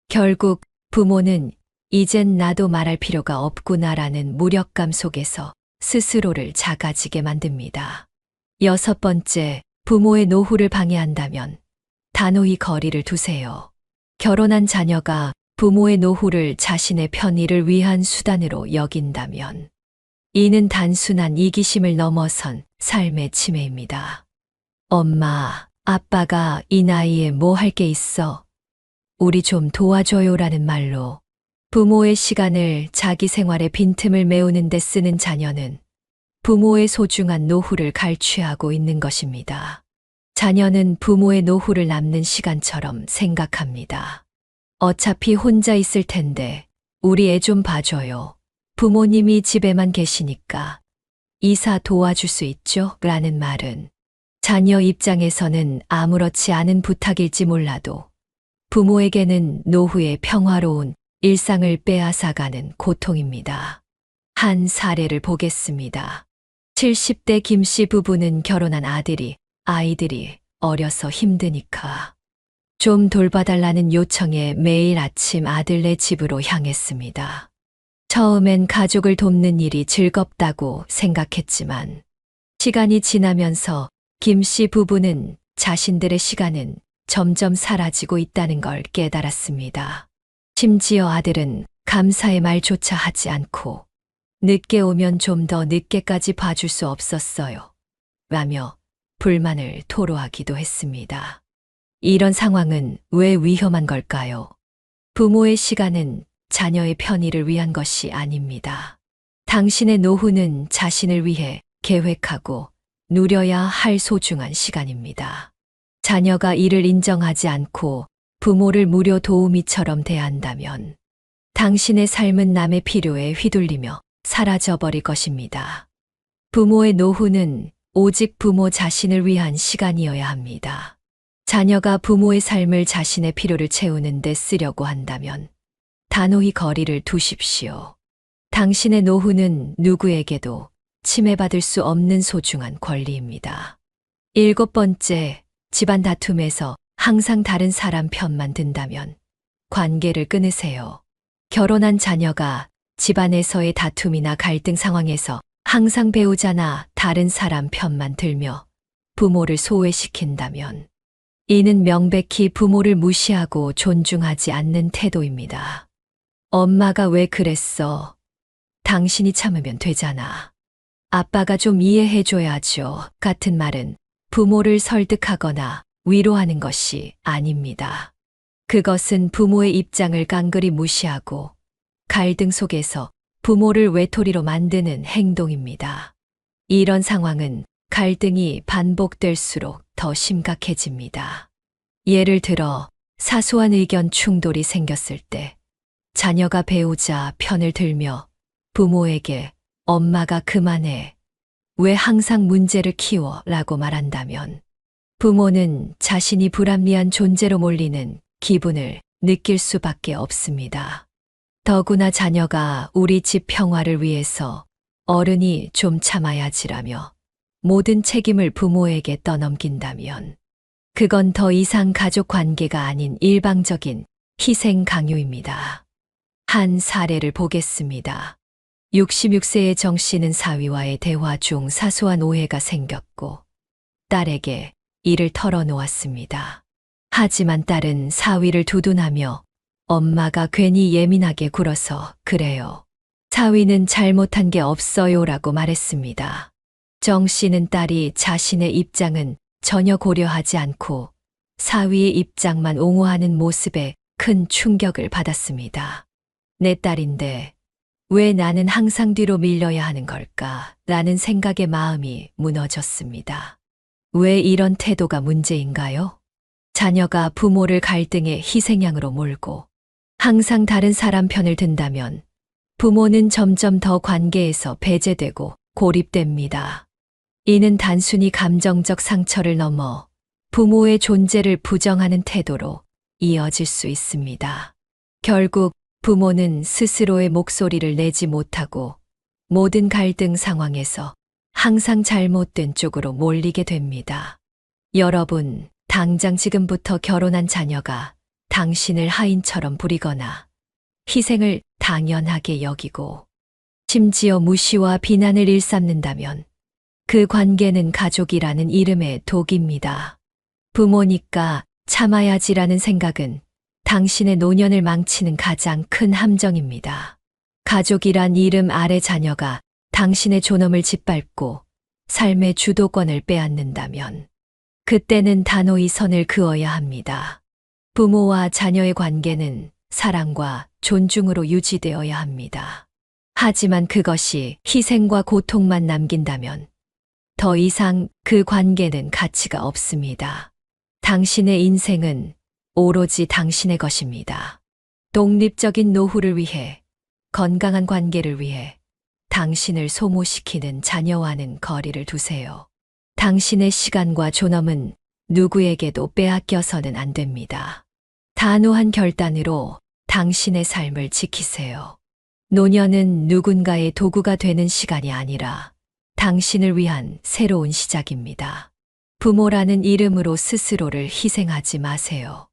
결국 부모는 이젠 나도 말할 필요가 없구나라는 무력감 속에서 스스로를 작아지게 만듭니다. 6번째, 부모의 노후를 방해한다면 단호히 거리를 두세요. 결혼한 자녀가 부모의 노후를 자신의 편의를 위한 수단으로 여긴다면 이는 단순한 이기심을 넘어선 삶의 침해입니다. 엄마, 아빠가 이 나이에 뭐 할 게 있어? 우리 좀 도와줘요라는 말로 부모의 시간을 자기 생활의 빈틈을 메우는 데 쓰는 자녀는 부모의 소중한 노후를 갈취하고 있는 것입니다. 자녀는 부모의 노후를 남는 시간처럼 생각합니다. 어차피 혼자 있을 텐데 우리 애 좀 봐줘요. 부모님이 집에만 계시니까 이사 도와줄 수 있죠? 라는 말은 자녀 입장에서는 아무렇지 않은 부탁일지 몰라도 부모에게는 노후의 평화로운 일상을 빼앗아가는 고통입니다. 한 사례를 보겠습니다. 70대 김 씨 부부는 결혼한 아이들이 어려서 힘드니까 좀 돌봐달라는 요청에 매일 아침 아들네 집으로 향했습니다. 처음엔 가족을 돕는 일이 즐겁다고 생각했지만 시간이 지나면서 김 씨 부부는 자신들의 시간은 점점 사라지고 있다는 걸 깨달았습니다. 심지어 아들은 감사의 말조차 하지 않고 늦게 오면 좀 더 늦게까지 봐줄 수 없었어요. 라며 불만을 토로하기도 했습니다. 이런 상황은 왜 위험한 걸까요? 부모의 시간은 자녀의 편의를 위한 것이 아닙니다. 당신의 노후는 자신을 위해 계획하고 누려야 할 소중한 시간입니다. 자녀가 이를 인정하지 않고 부모를 무료 도우미처럼 대한다면 당신의 삶은 남의 필요에 휘둘리며 사라져버릴 것입니다. 부모의 노후는 오직 부모 자신을 위한 시간이어야 합니다. 자녀가 부모의 삶을 자신의 필요를 채우는 데 쓰려고 한다면 단호히 거리를 두십시오. 당신의 노후는 누구에게도 침해받을 수 없는 소중한 권리입니다. 7번째, 집안 다툼에서 항상 다른 사람 편만 든다면 관계를 끊으세요. 결혼한 자녀가 집안에서의 다툼이나 갈등 상황에서 항상 배우자나 다른 사람 편만 들며 부모를 소외시킨다면 이는 명백히 부모를 무시하고 존중하지 않는 태도입니다. 엄마가 왜 그랬어? 당신이 참으면 되잖아. 아빠가 좀 이해해줘야죠. 같은 말은 부모를 설득하거나 위로하는 것이 아닙니다. 그것은 부모의 입장을 깡그리 무시하고 갈등 속에서 부모를 외톨이로 만드는 행동입니다. 이런 상황은 갈등이 반복될수록 더 심각해집니다. 예를 들어 사소한 의견 충돌이 생겼을 때 자녀가 배우자 편을 들며 부모에게 엄마가 그만해. 왜 항상 문제를 키워? 라고 말한다면 부모는 자신이 불합리한 존재로 몰리는 기분을 느낄 수밖에 없습니다. 더구나 자녀가 우리 집 평화를 위해서 어른이 좀 참아야지라며 모든 책임을 부모에게 떠넘긴다면 그건 더 이상 가족 관계가 아닌 일방적인 희생 강요입니다. 한 사례를 보겠습니다. 66세의 정 씨는 사위와의 대화 중 사소한 오해가 생겼고 딸에게 이를 털어놓았습니다. 하지만 딸은 사위를 두둔하며 엄마가 괜히 예민하게 굴어서 그래요. 사위는 잘못한 게 없어요라고 말했습니다. 정 씨는 딸이 자신의 입장은 전혀 고려하지 않고 사위의 입장만 옹호하는 모습에 큰 충격을 받았습니다. 내 딸인데 왜 나는 항상 뒤로 밀려야 하는 걸까? 라는 생각에 마음이 무너졌습니다. 왜 이런 태도가 문제인가요? 자녀가 부모를 갈등의 희생양으로 몰고 항상 다른 사람 편을 든다면 부모는 점점 더 관계에서 배제되고 고립됩니다. 이는 단순히 감정적 상처를 넘어 부모의 존재를 부정하는 태도로 이어질 수 있습니다. 결국 부모는 스스로의 목소리를 내지 못하고 모든 갈등 상황에서 항상 잘못된 쪽으로 몰리게 됩니다. 여러분, 당장 지금부터 결혼한 자녀가 당신을 하인처럼 부리거나 희생을 당연하게 여기고 심지어 무시와 비난을 일삼는다면 그 관계는 가족이라는 이름의 독입니다. 부모니까 참아야지라는 생각은 당신의 노년을 망치는 가장 큰 함정입니다. 가족이란 이름 아래 자녀가 당신의 존엄을 짓밟고 삶의 주도권을 빼앗는다면 그때는 단호히 선을 그어야 합니다. 부모와 자녀의 관계는 사랑과 존중으로 유지되어야 합니다. 하지만 그것이 희생과 고통만 남긴다면 더 이상 그 관계는 가치가 없습니다. 당신의 인생은 오로지 당신의 것입니다. 독립적인 노후를 위해, 건강한 관계를 위해 당신을 소모시키는 자녀와는 거리를 두세요. 당신의 시간과 존엄은 누구에게도 빼앗겨서는 안 됩니다. 단호한 결단으로 당신의 삶을 지키세요. 노년은 누군가의 도구가 되는 시간이 아니라 당신을 위한 새로운 시작입니다. 부모라는 이름으로 스스로를 희생하지 마세요.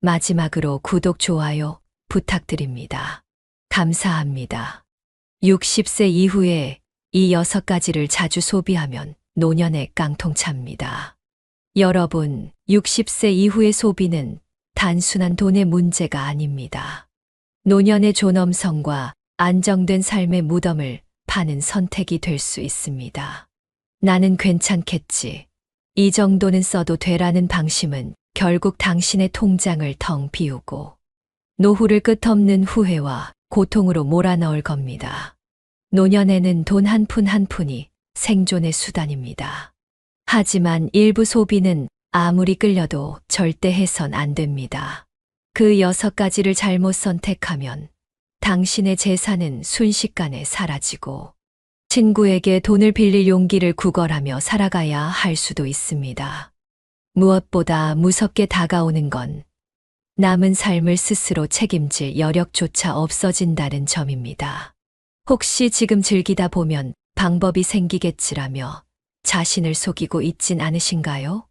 마지막으로 구독, 좋아요 부탁드립니다. 감사합니다. 60세 이후에 이 6가지를 자주 소비하면 노년에 깡통찹니다. 여러분, 60세 이후의 소비는 단순한 돈의 문제가 아닙니다. 노년의 존엄성과 안정된 삶의 무덤을 파는 선택이 될 수 있습니다. 나는 괜찮겠지. 이 정도는 써도 되라는 방심은 결국 당신의 통장을 텅 비우고 노후를 끝없는 후회와 고통으로 몰아넣을 겁니다. 노년에는 돈 한 푼 한 푼이 생존의 수단입니다. 하지만 일부 소비는 아무리 끌려도 절대 해선 안 됩니다. 그 6가지를 잘못 선택하면 당신의 재산은 순식간에 사라지고 친구에게 돈을 빌릴 용기를 구걸하며 살아가야 할 수도 있습니다. 무엇보다 무섭게 다가오는 건 남은 삶을 스스로 책임질 여력조차 없어진다는 점입니다. 혹시 지금 즐기다 보면 방법이 생기겠지라며 자신을 속이고 있진 않으신가요?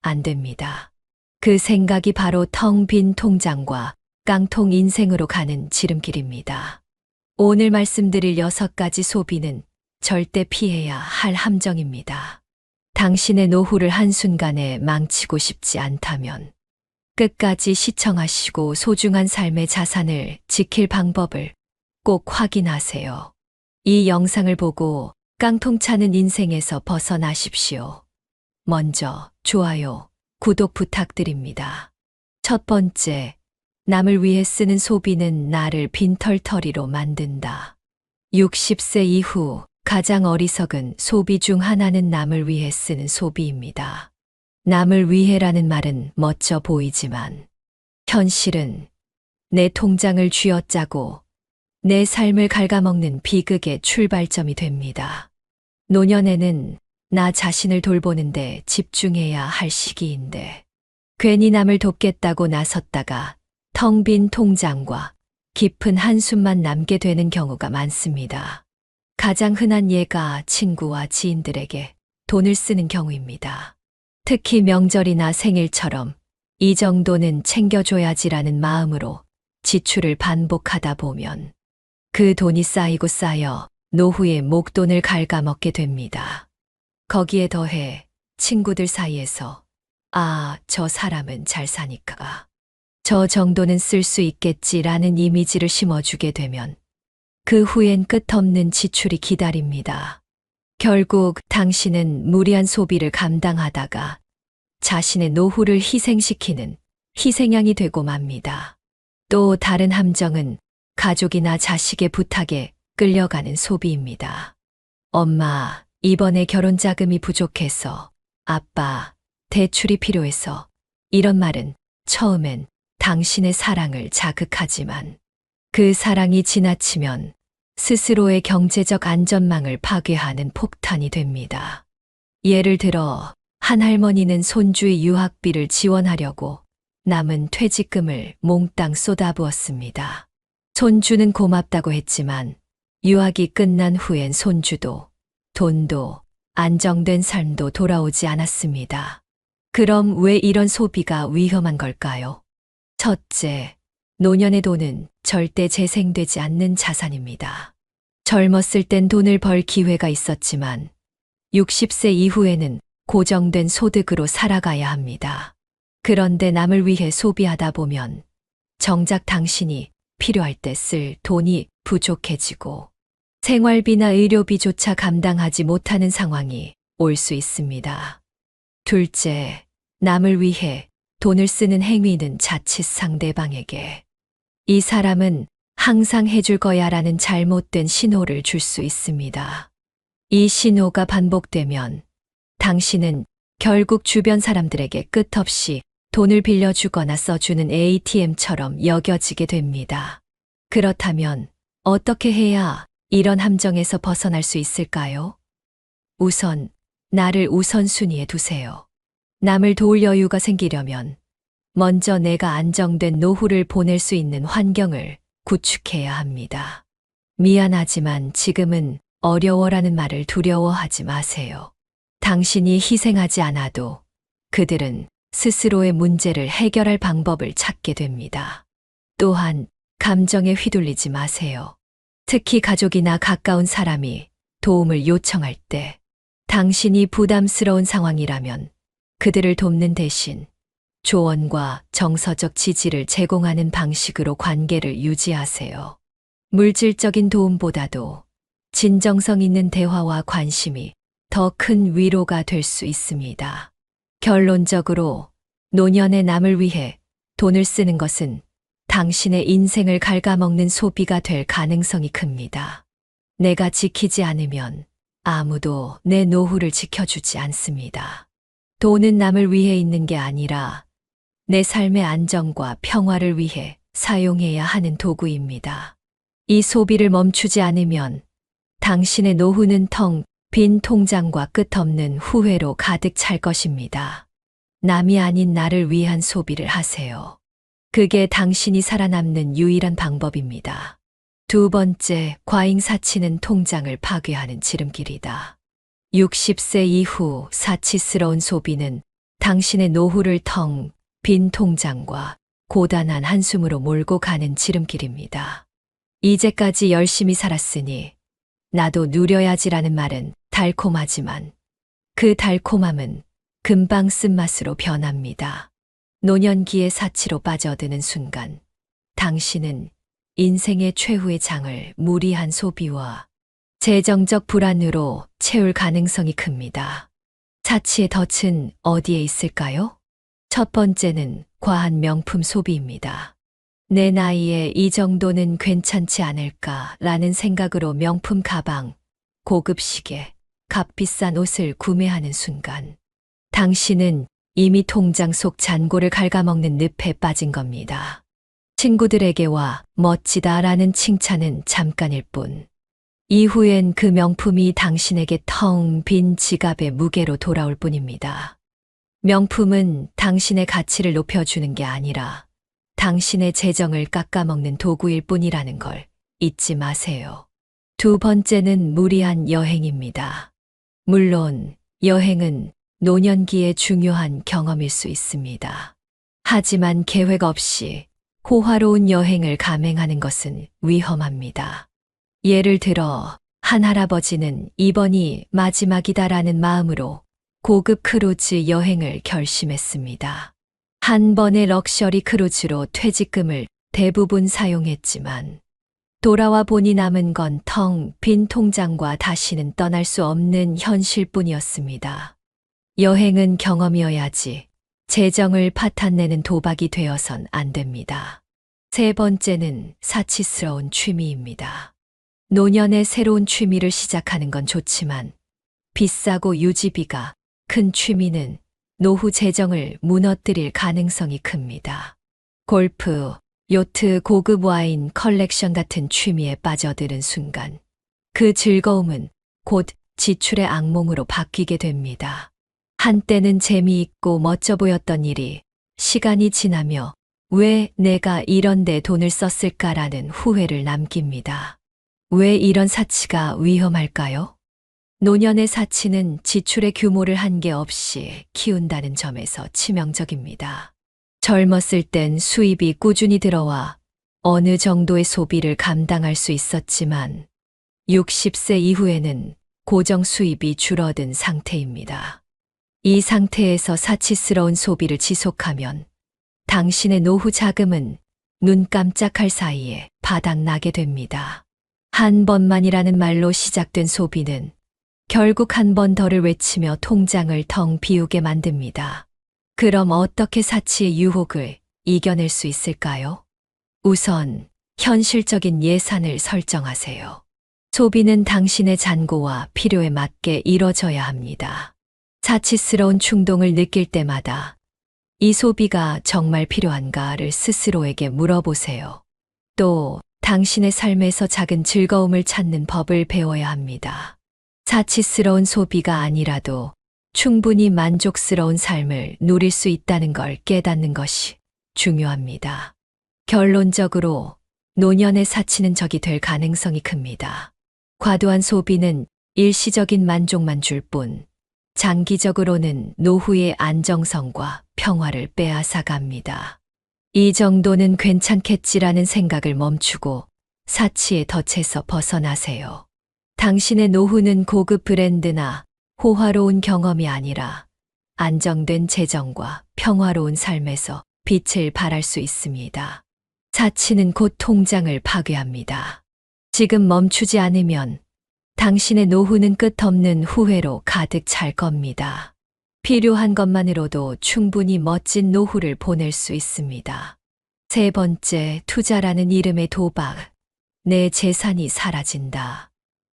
안 됩니다. 그 생각이 바로 텅 빈 통장과 깡통 인생으로 가는 지름길입니다. 오늘 말씀드릴 6가지 소비는 절대 피해야 할 함정입니다. 당신의 노후를 한순간에 망치고 싶지 않다면 끝까지 시청하시고 소중한 삶의 자산을 지킬 방법을 꼭 확인하세요. 이 영상을 보고 깡통 차는 인생에서 벗어나십시오. 먼저 좋아요, 구독 부탁드립니다. 첫 번째, 남을 위해 쓰는 소비는 나를 빈털터리로 만든다. 60세 이후 가장 어리석은 소비 중 하나는 남을 위해 쓰는 소비입니다. 남을 위해라는 말은 멋져 보이지만 현실은 내 통장을 쥐어짜고 내 삶을 갉아먹는 비극의 출발점이 됩니다. 노년에는 나 자신을 돌보는데 집중해야 할 시기인데 괜히 남을 돕겠다고 나섰다가 텅 빈 통장과 깊은 한숨만 남게 되는 경우가 많습니다. 가장 흔한 예가 친구와 지인들에게 돈을 쓰는 경우입니다. 특히 명절이나 생일처럼 이 정도는 챙겨줘야지라는 마음으로 지출을 반복하다 보면 그 돈이 쌓이고 쌓여 노후에 목돈을 갉아먹게 됩니다. 거기에 더해 친구들 사이에서 저 사람은 잘 사니까 저 정도는 쓸 수 있겠지라는 이미지를 심어주게 되면 그 후엔 끝없는 지출이 기다립니다. 결국 당신은 무리한 소비를 감당하다가 자신의 노후를 희생시키는 희생양이 되고 맙니다. 또 다른 함정은 가족이나 자식의 부탁에 끌려가는 소비입니다. 엄마, 이번에 결혼 자금이 부족해서, 아빠, 대출이 필요해서, 이런 말은 처음엔 당신의 사랑을 자극하지만 그 사랑이 지나치면 스스로의 경제적 안전망을 파괴하는 폭탄이 됩니다. 예를 들어 한 할머니는 손주의 유학비를 지원하려고 남은 퇴직금을 몽땅 쏟아부었습니다. 손주는 고맙다고 했지만 유학이 끝난 후엔 손주도 돈도 안정된 삶도 돌아오지 않았습니다. 그럼 왜 이런 소비가 위험한 걸까요? 첫째, 노년의 돈은 절대 재생되지 않는 자산입니다. 젊었을 땐 돈을 벌 기회가 있었지만 60세 이후에는 고정된 소득으로 살아가야 합니다. 그런데 남을 위해 소비하다 보면 정작 당신이 필요할 때 쓸 돈이 부족해지고 생활비나 의료비조차 감당하지 못하는 상황이 올 수 있습니다. 둘째, 남을 위해 돈을 쓰는 행위는 자칫 상대방에게 이 사람은 항상 해줄 거야 라는 잘못된 신호를 줄 수 있습니다. 이 신호가 반복되면 당신은 결국 주변 사람들에게 끝없이 돈을 빌려주거나 써주는 ATM처럼 여겨지게 됩니다. 그렇다면 어떻게 해야 이런 함정에서 벗어날 수 있을까요? 우선 나를 우선순위에 두세요. 남을 도울 여유가 생기려면 먼저 내가 안정된 노후를 보낼 수 있는 환경을 구축해야 합니다. 미안하지만 지금은 어려워라는 말을 두려워하지 마세요. 당신이 희생하지 않아도 그들은 스스로의 문제를 해결할 방법을 찾게 됩니다. 또한 감정에 휘둘리지 마세요. 특히 가족이나 가까운 사람이 도움을 요청할 때 당신이 부담스러운 상황이라면 그들을 돕는 대신 조언과 정서적 지지를 제공하는 방식으로 관계를 유지하세요. 물질적인 도움보다도 진정성 있는 대화와 관심이 더 큰 위로가 될 수 있습니다. 결론적으로 노년의 남을 위해 돈을 쓰는 것은 당신의 인생을 갉아먹는 소비가 될 가능성이 큽니다. 내가 지키지 않으면 아무도 내 노후를 지켜주지 않습니다. 돈은 남을 위해 있는 게 아니라 내 삶의 안정과 평화를 위해 사용해야 하는 도구입니다. 이 소비를 멈추지 않으면 당신의 노후는 텅 빈 통장과 끝없는 후회로 가득 찰 것입니다. 남이 아닌 나를 위한 소비를 하세요. 그게 당신이 살아남는 유일한 방법입니다. 두 번째, 과잉 사치는 통장을 파괴하는 지름길이다. 60세 이후 사치스러운 소비는 당신의 노후를 텅 빈 통장과 고단한 한숨으로 몰고 가는 지름길입니다. 이제까지 열심히 살았으니 나도 누려야지라는 말은 달콤하지만 그 달콤함은 금방 쓴맛으로 변합니다. 노년기의 사치로 빠져드는 순간 당신은 인생의 최후의 장을 무리한 소비와 재정적 불안으로 채울 가능성이 큽니다. 사치의 덫은 어디에 있을까요? 첫 번째는 과한 명품 소비입니다. 내 나이에 이 정도는 괜찮지 않을까라는 생각으로 명품 가방, 고급 시계, 값비싼 옷을 구매하는 순간 당신은 이미 통장 속 잔고를 갉아먹는 늪에 빠진 겁니다. 친구들에게와 멋지다라는 칭찬은 잠깐일 뿐 이후엔 그 명품이 당신에게 텅 빈 지갑의 무게로 돌아올 뿐입니다. 명품은 당신의 가치를 높여주는 게 아니라 당신의 재정을 깎아먹는 도구일 뿐이라는 걸 잊지 마세요. 두 번째는 무리한 여행입니다. 물론 여행은 노년기의 중요한 경험일 수 있습니다. 하지만 계획 없이 호화로운 여행을 감행하는 것은 위험합니다. 예를 들어 한 할아버지는 이번이 마지막이다라는 마음으로 고급 크루즈 여행을 결심했습니다. 한 번의 럭셔리 크루즈로 퇴직금을 대부분 사용했지만 돌아와 보니 남은 건 텅 빈 통장과 다시는 떠날 수 없는 현실뿐이었습니다. 여행은 경험이어야지 재정을 파탄내는 도박이 되어선 안 됩니다. 세 번째는 사치스러운 취미입니다. 노년에 새로운 취미를 시작하는 건 좋지만 비싸고 유지비가 큰 취미는 노후 재정을 무너뜨릴 가능성이 큽니다. 골프, 요트, 고급 와인 컬렉션 같은 취미에 빠져드는 순간 그 즐거움은 곧 지출의 악몽으로 바뀌게 됩니다. 한때는 재미있고 멋져 보였던 일이 시간이 지나며 왜 내가 이런데 돈을 썼을까라는 후회를 남깁니다. 왜 이런 사치가 위험할까요? 노년의 사치는 지출의 규모를 한계없이 키운다는 점에서 치명적입니다. 젊었을 땐 수입이 꾸준히 들어와 어느 정도의 소비를 감당할 수 있었지만 60세 이후에는 고정 수입이 줄어든 상태입니다. 이 상태에서 사치스러운 소비를 지속하면 당신의 노후 자금은 눈 깜짝할 사이에 바닥나게 됩니다. 한 번만이라는 말로 시작된 소비는 결국 한 번 더를 외치며 통장을 텅 비우게 만듭니다. 그럼 어떻게 사치의 유혹을 이겨낼 수 있을까요? 우선 현실적인 예산을 설정하세요. 소비는 당신의 잔고와 필요에 맞게 이뤄져야 합니다. 사치스러운 충동을 느낄 때마다 이 소비가 정말 필요한가를 스스로에게 물어보세요. 또 당신의 삶에서 작은 즐거움을 찾는 법을 배워야 합니다. 사치스러운 소비가 아니라도 충분히 만족스러운 삶을 누릴 수 있다는 걸 깨닫는 것이 중요합니다. 결론적으로 노년의 사치는 적이 될 가능성이 큽니다. 과도한 소비는 일시적인 만족만 줄 뿐, 장기적으로는 노후의 안정성과 평화를 빼앗아갑니다. 이 정도는 괜찮겠지라는 생각을 멈추고 사치의 덫에서 벗어나세요. 당신의 노후는 고급 브랜드나 호화로운 경험이 아니라 안정된 재정과 평화로운 삶에서 빛을 발할 수 있습니다. 사치는 곧 통장을 파괴합니다. 지금 멈추지 않으면 당신의 노후는 끝없는 후회로 가득 찰 겁니다. 필요한 것만으로도 충분히 멋진 노후를 보낼 수 있습니다. 세 번째, 투자라는 이름의 도박. 내 재산이 사라진다.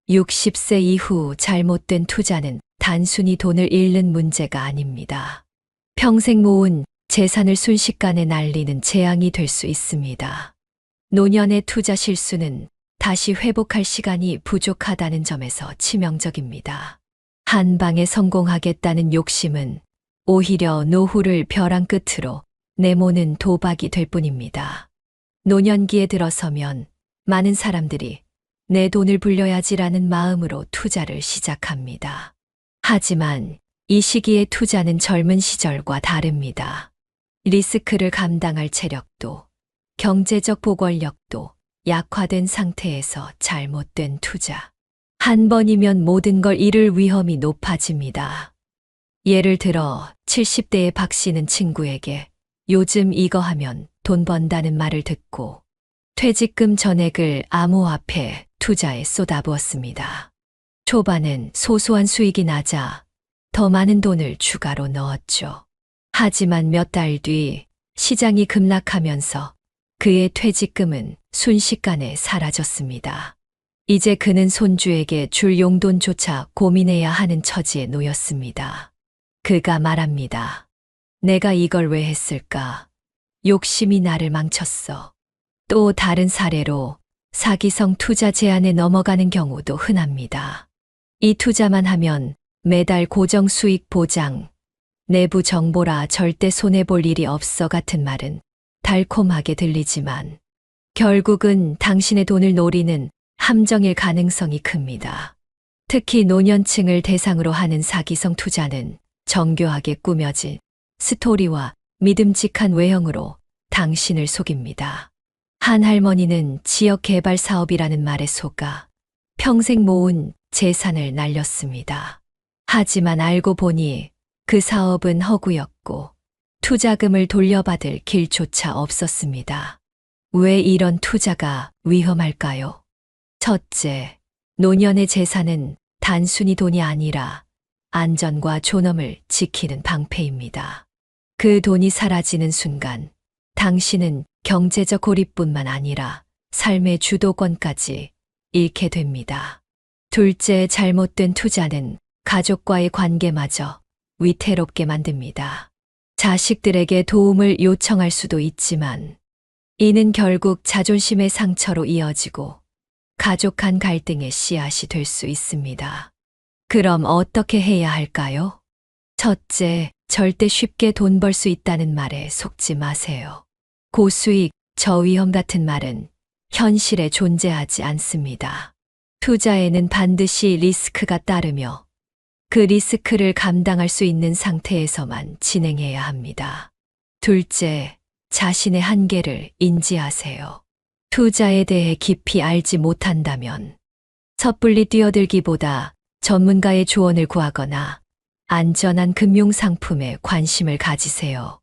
60세 이후 잘못된 투자는 단순히 돈을 잃는 문제가 아닙니다. 평생 모은 재산을 순식간에 날리는 재앙이 될 수 있습니다. 노년의 투자 실수는 다시 회복할 시간이 부족하다는 점에서 치명적입니다. 한 방에 성공하겠다는 욕심은 오히려 노후를 벼랑 끝으로 내모는 도박이 될 뿐입니다. 노년기에 들어서면 많은 사람들이 내 돈을 불려야지라는 마음으로 투자를 시작합니다. 하지만 이 시기의 투자는 젊은 시절과 다릅니다. 리스크를 감당할 체력도, 경제적 보궐력도 약화된 상태에서 잘못된 투자. 한 번이면 모든 걸 잃을 위험이 높아집니다. 예를 들어 70대의 박 씨는 친구에게 요즘 이거 하면 돈 번다는 말을 듣고 퇴직금 전액을 암호화폐 투자에 쏟아부었습니다. 초반엔 소소한 수익이 나자 더 많은 돈을 추가로 넣었죠. 하지만 몇 달 뒤 시장이 급락하면서 그의 퇴직금은 순식간에 사라졌습니다. 이제 그는 손주에게 줄 용돈조차 고민해야 하는 처지에 놓였습니다. 그가 말합니다. 내가 이걸 왜 했을까? 욕심이 나를 망쳤어. 또 다른 사례로 사기성 투자 제안에 넘어가는 경우도 흔합니다. 이 투자만 하면 매달 고정 수익 보장, 내부 정보라 절대 손해볼 일이 없어 같은 말은 달콤하게 들리지만 결국은 당신의 돈을 노리는 함정일 가능성이 큽니다. 특히 노년층을 대상으로 하는 사기성 투자는 정교하게 꾸며진 스토리와 믿음직한 외형으로 당신을 속입니다. 한 할머니는 지역 개발 사업이라는 말에 속아 평생 모은 재산을 날렸습니다. 하지만 알고 보니 그 사업은 허구였고 투자금을 돌려받을 길조차 없었습니다. 왜 이런 투자가 위험할까요? 첫째, 노년의 재산은 단순히 돈이 아니라 안전과 존엄을 지키는 방패입니다. 그 돈이 사라지는 순간 당신은 경제적 고립뿐만 아니라 삶의 주도권까지 잃게 됩니다. 둘째, 잘못된 투자는 가족과의 관계마저 위태롭게 만듭니다. 자식들에게 도움을 요청할 수도 있지만 이는 결국 자존심의 상처로 이어지고 가족 간 갈등의 씨앗이 될 수 있습니다. 그럼 어떻게 해야 할까요? 첫째, 절대 쉽게 돈 벌 수 있다는 말에 속지 마세요. 고수익, 저위험 같은 말은 현실에 존재하지 않습니다. 투자에는 반드시 리스크가 따르며 그 리스크를 감당할 수 있는 상태에서만 진행해야 합니다. 둘째, 자신의 한계를 인지하세요. 투자에 대해 깊이 알지 못한다면 섣불리 뛰어들기보다 전문가의 조언을 구하거나 안전한 금융 상품에 관심을 가지세요.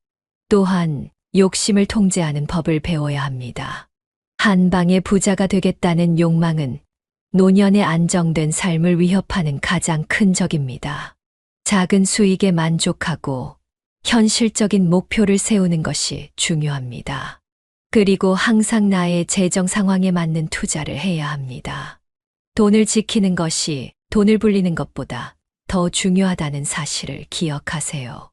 또한 욕심을 통제하는 법을 배워야 합니다. 한 방에 부자가 되겠다는 욕망은 노년의 안정된 삶을 위협하는 가장 큰 적입니다. 작은 수익에 만족하고 현실적인 목표를 세우는 것이 중요합니다. 그리고 항상 나의 재정 상황에 맞는 투자를 해야 합니다. 돈을 지키는 것이 돈을 불리는 것보다 더 중요하다는 사실을 기억하세요.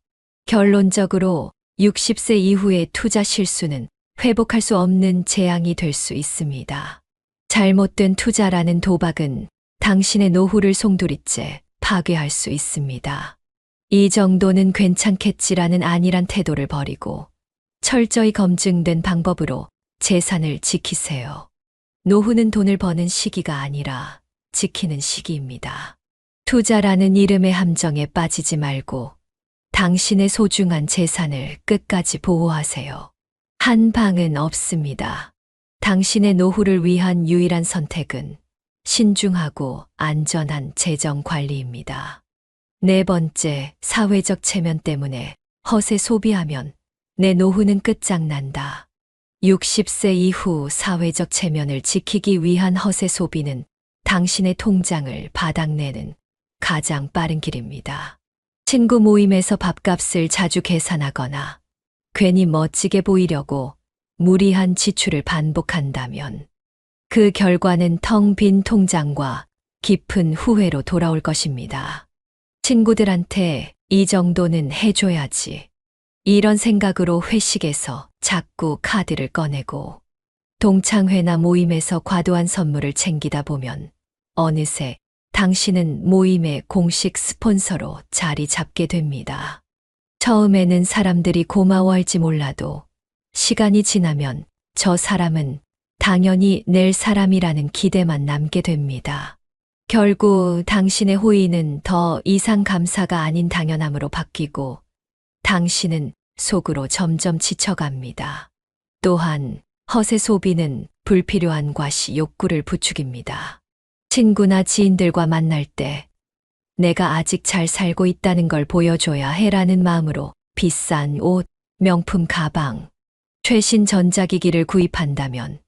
결론적으로 60세 이후의 투자 실수는 회복할 수 없는 재앙이 될 수 있습니다. 잘못된 투자라는 도박은 당신의 노후를 송두리째 파괴할 수 있습니다. 이 정도는 괜찮겠지라는 안일한 태도를 버리고 철저히 검증된 방법으로 재산을 지키세요. 노후는 돈을 버는 시기가 아니라 지키는 시기입니다. 투자라는 이름의 함정에 빠지지 말고 당신의 소중한 재산을 끝까지 보호하세요. 한 방은 없습니다. 당신의 노후를 위한 유일한 선택은 신중하고 안전한 재정 관리입니다. 네 번째, 사회적 체면 때문에 허세 소비하면 내 노후는 끝장난다. 60세 이후 사회적 체면을 지키기 위한 허세 소비는 당신의 통장을 바닥내는 가장 빠른 길입니다. 친구 모임에서 밥값을 자주 계산하거나 괜히 멋지게 보이려고 무리한 지출을 반복한다면 그 결과는 텅 빈 통장과 깊은 후회로 돌아올 것입니다. 친구들한테 이 정도는 해줘야지. 이런 생각으로 회식에서 자꾸 카드를 꺼내고 동창회나 모임에서 과도한 선물을 챙기다 보면 어느새 당신은 모임의 공식 스폰서로 자리 잡게 됩니다. 처음에는 사람들이 고마워할지 몰라도 시간이 지나면 저 사람은 당연히 낼 사람이라는 기대만 남게 됩니다. 결국 당신의 호의는 더 이상 감사가 아닌 당연함으로 바뀌고 당신은 속으로 점점 지쳐갑니다. 또한 허세 소비는 불필요한 과시 욕구를 부추깁니다. 친구나 지인들과 만날 때 내가 아직 잘 살고 있다는 걸 보여줘야 해라는 마음으로 비싼 옷, 명품 가방, 최신 전자기기를 구입한다면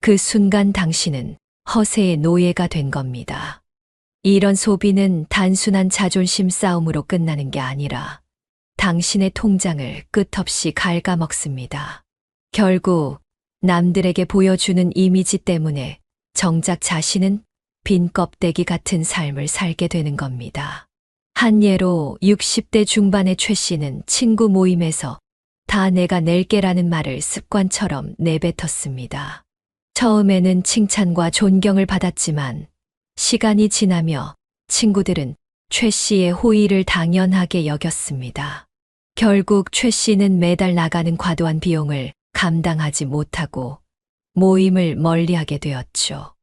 그 순간 당신은 허세의 노예가 된 겁니다. 이런 소비는 단순한 자존심 싸움으로 끝나는 게 아니라 당신의 통장을 끝없이 갉아먹습니다. 결국 남들에게 보여주는 이미지 때문에 정작 자신은 빈 껍데기 같은 삶을 살게 되는 겁니다. 한 예로 60대 중반의 최 씨는 친구 모임에서 다 내가 낼게라는 말을 습관처럼 내뱉었습니다. 처음에는 칭찬과 존경을 받았지만 시간이 지나며 친구들은 최 씨의 호의를 당연하게 여겼습니다. 결국 최 씨는 매달 나가는 과도한 비용을 감당하지 못하고 모임을 멀리하게 되었죠.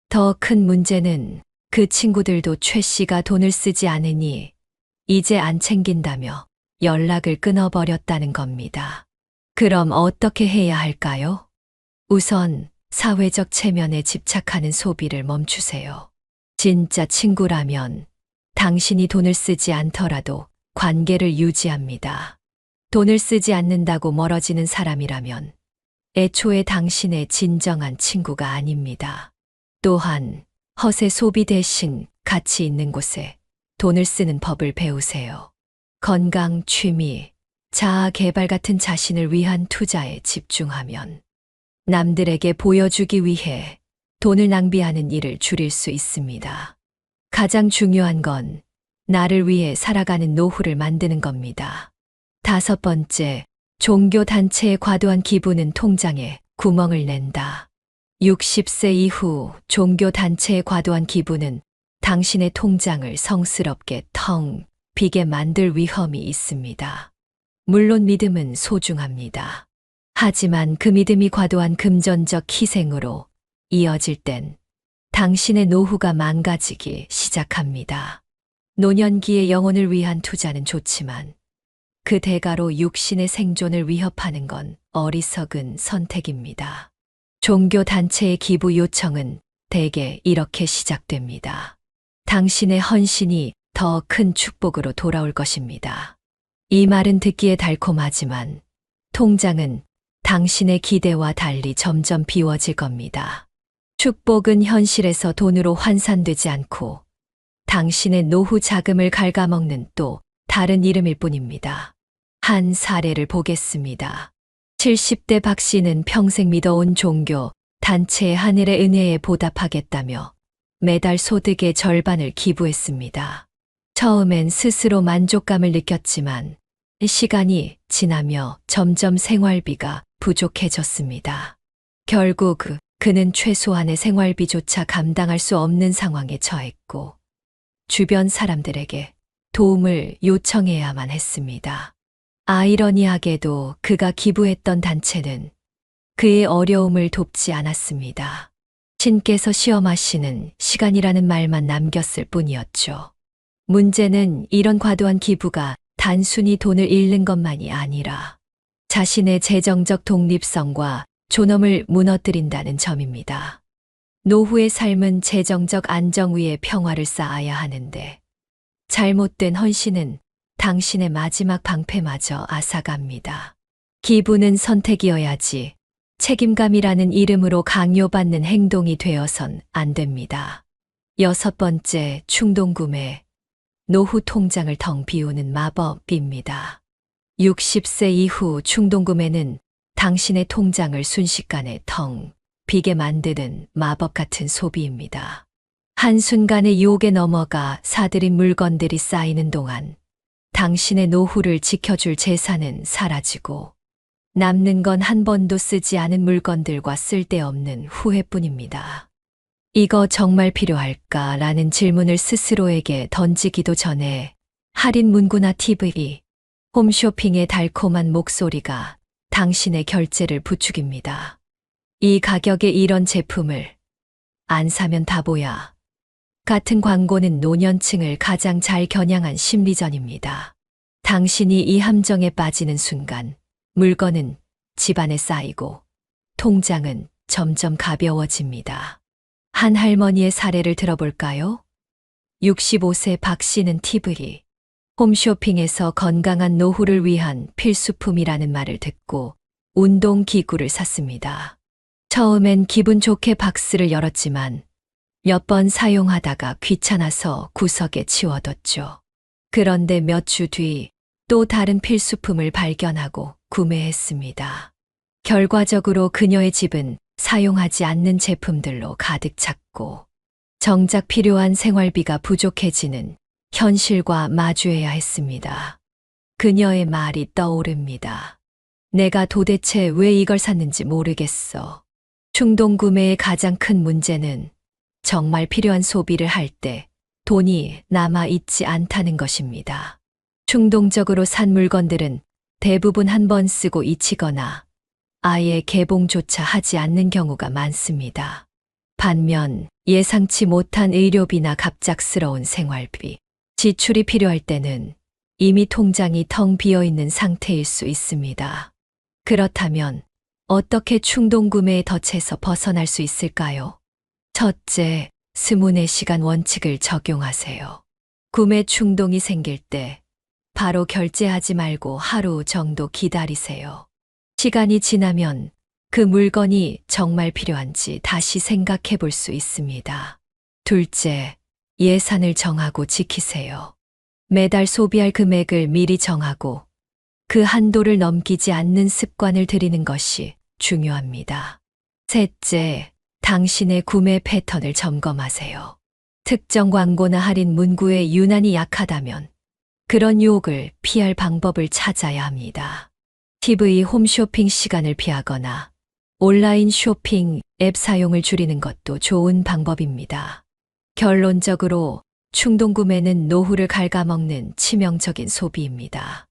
더 큰 문제는 그 친구들도 최 씨가 돈을 쓰지 않으니 이제 안 챙긴다며 연락을 끊어버렸다는 겁니다. 그럼 어떻게 해야 할까요? 우선 사회적 체면에 집착하는 소비를 멈추세요. 진짜 친구라면 당신이 돈을 쓰지 않더라도 관계를 유지합니다. 돈을 쓰지 않는다고 멀어지는 사람이라면 애초에 당신의 진정한 친구가 아닙니다. 또한 허세 소비 대신 가치 있는 곳에 돈을 쓰는 법을 배우세요. 건강, 취미, 자아 개발 같은 자신을 위한 투자에 집중하면 남들에게 보여주기 위해 돈을 낭비하는 일을 줄일 수 있습니다. 가장 중요한 건 나를 위해 살아가는 노후를 만드는 겁니다. 다섯 번째, 종교 단체의 과도한 기부는 통장에 구멍을 낸다. 60세 이후 종교 단체의 과도한 기부는 당신의 통장을 성스럽게 텅 비게 만들 위험이 있습니다. 물론 믿음은 소중합니다. 하지만 그 믿음이 과도한 금전적 희생으로 이어질 땐 당신의 노후가 망가지기 시작합니다. 노년기의 영혼을 위한 투자는 좋지만 그 대가로 육신의 생존을 위협하는 건 어리석은 선택입니다. 종교 단체의 기부 요청은 대개 이렇게 시작됩니다. 당신의 헌신이 더 큰 축복으로 돌아올 것입니다. 이 말은 듣기에 달콤하지만 통장은 당신의 기대와 달리 점점 비워질 겁니다. 축복은 현실에서 돈으로 환산되지 않고 당신의 노후 자금을 갉아먹는 또 다른 이름일 뿐입니다. 한 사례를 보겠습니다. 70대 박 씨는 평생 믿어온 종교 단체의 하늘의 은혜에 보답하겠다며 매달 소득의 절반을 기부했습니다. 처음엔 스스로 만족감을 느꼈지만 시간이 지나며 점점 생활비가 부족해졌습니다. 결국 그는 최소한의 생활비조차 감당할 수 없는 상황에 처했고 주변 사람들에게 도움을 요청해야만 했습니다. 아이러니하게도 그가 기부했던 단체는 그의 어려움을 돕지 않았습니다. 신께서 시험하시는 시간이라는 말만 남겼을 뿐이었죠. 문제는 이런 과도한 기부가 단순히 돈을 잃는 것만이 아니라 자신의 재정적 독립성과 존엄을 무너뜨린다는 점입니다. 노후의 삶은 재정적 안정 위에 평화를 쌓아야 하는데 잘못된 헌신은 당신의 마지막 방패마저 앗아갑니다. 기부는 선택이어야지 책임감이라는 이름으로 강요받는 행동이 되어선 안 됩니다. 6번째, 충동구매. 노후 통장을 텅 비우는 마법입니다. 60세 이후 충동구매는 당신의 통장을 순식간에 텅 비게 만드는 마법 같은 소비입니다. 한순간에 유혹에 넘어가 사들인 물건들이 쌓이는 동안 당신의 노후를 지켜줄 재산은 사라지고 남는 건 한 번도 쓰지 않은 물건들과 쓸데없는 후회뿐입니다. 이거 정말 필요할까라는 질문을 스스로에게 던지기도 전에 할인 문구나 TV, 홈쇼핑의 달콤한 목소리가 당신의 결제를 부추깁니다. 이 가격에 이런 제품을 안 사면 바보야. 같은 광고는 노년층을 가장 잘 겨냥한 심리전입니다. 당신이 이 함정에 빠지는 순간 물건은 집안에 쌓이고 통장은 점점 가벼워집니다. 한 할머니의 사례를 들어볼까요? 65세 박 씨는 TV, 홈쇼핑에서 건강한 노후를 위한 필수품이라는 말을 듣고 운동기구를 샀습니다. 처음엔 기분 좋게 박스를 열었지만 몇 번 사용하다가 귀찮아서 구석에 치워뒀죠. 그런데 몇 주 뒤 또 다른 필수품을 발견하고 구매했습니다. 결과적으로 그녀의 집은 사용하지 않는 제품들로 가득 찼고 정작 필요한 생활비가 부족해지는 현실과 마주해야 했습니다. 그녀의 말이 떠오릅니다. 내가 도대체 왜 이걸 샀는지 모르겠어. 충동구매의 가장 큰 문제는 정말 필요한 소비를 할 때 돈이 남아 있지 않다는 것입니다. 충동적으로 산 물건들은 대부분 한 번 쓰고 잊히거나 아예 개봉조차 하지 않는 경우가 많습니다. 반면 예상치 못한 의료비나 갑작스러운 생활비, 지출이 필요할 때는 이미 통장이 텅 비어 있는 상태일 수 있습니다. 그렇다면 어떻게 충동구매의 덫에서 벗어날 수 있을까요? 첫째, 24시간 원칙을 적용하세요. 구매 충동이 생길 때 바로 결제하지 말고 하루 정도 기다리세요. 시간이 지나면 그 물건이 정말 필요한지 다시 생각해 볼 수 있습니다. 둘째, 예산을 정하고 지키세요. 매달 소비할 금액을 미리 정하고 그 한도를 넘기지 않는 습관을 들이는 것이 중요합니다. 셋째, 당신의 구매 패턴을 점검하세요. 특정 광고나 할인 문구에 유난히 약하다면 그런 유혹을 피할 방법을 찾아야 합니다. TV, 홈쇼핑 시간을 피하거나 온라인 쇼핑 앱 사용을 줄이는 것도 좋은 방법입니다. 결론적으로 충동구매는 노후를 갉아먹는 치명적인 소비입니다.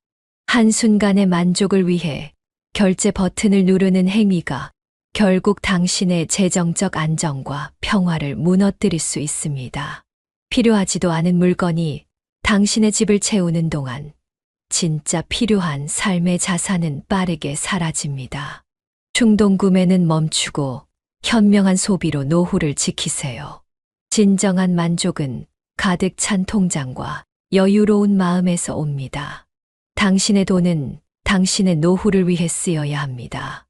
한순간의 만족을 위해 결제 버튼을 누르는 행위가 결국 당신의 재정적 안정과 평화를 무너뜨릴 수 있습니다. 필요하지도 않은 물건이 당신의 집을 채우는 동안 진짜 필요한 삶의 자산은 빠르게 사라집니다. 충동구매는 멈추고 현명한 소비로 노후를 지키세요. 진정한 만족은 가득 찬 통장과 여유로운 마음에서 옵니다. 당신의 돈은 당신의 노후를 위해 쓰여야 합니다.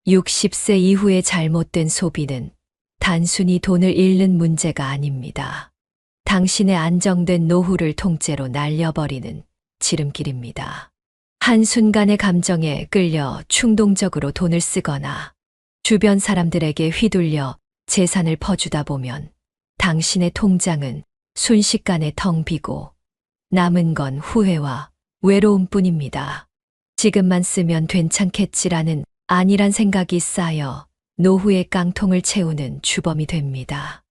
60세 이후의 잘못된 소비는 단순히 돈을 잃는 문제가 아닙니다. 당신의 안정된 노후를 통째로 날려버리는 지름길입니다. 한순간의 감정에 끌려 충동적으로 돈을 쓰거나 주변 사람들에게 휘둘려 재산을 퍼주다 보면 당신의 통장은 순식간에 텅 비고 남은 건 후회와 외로움뿐입니다. 지금만 쓰면 괜찮겠지라는 안일한 생각이 쌓여 노후의 깡통을 채우는 주범이 됩니다.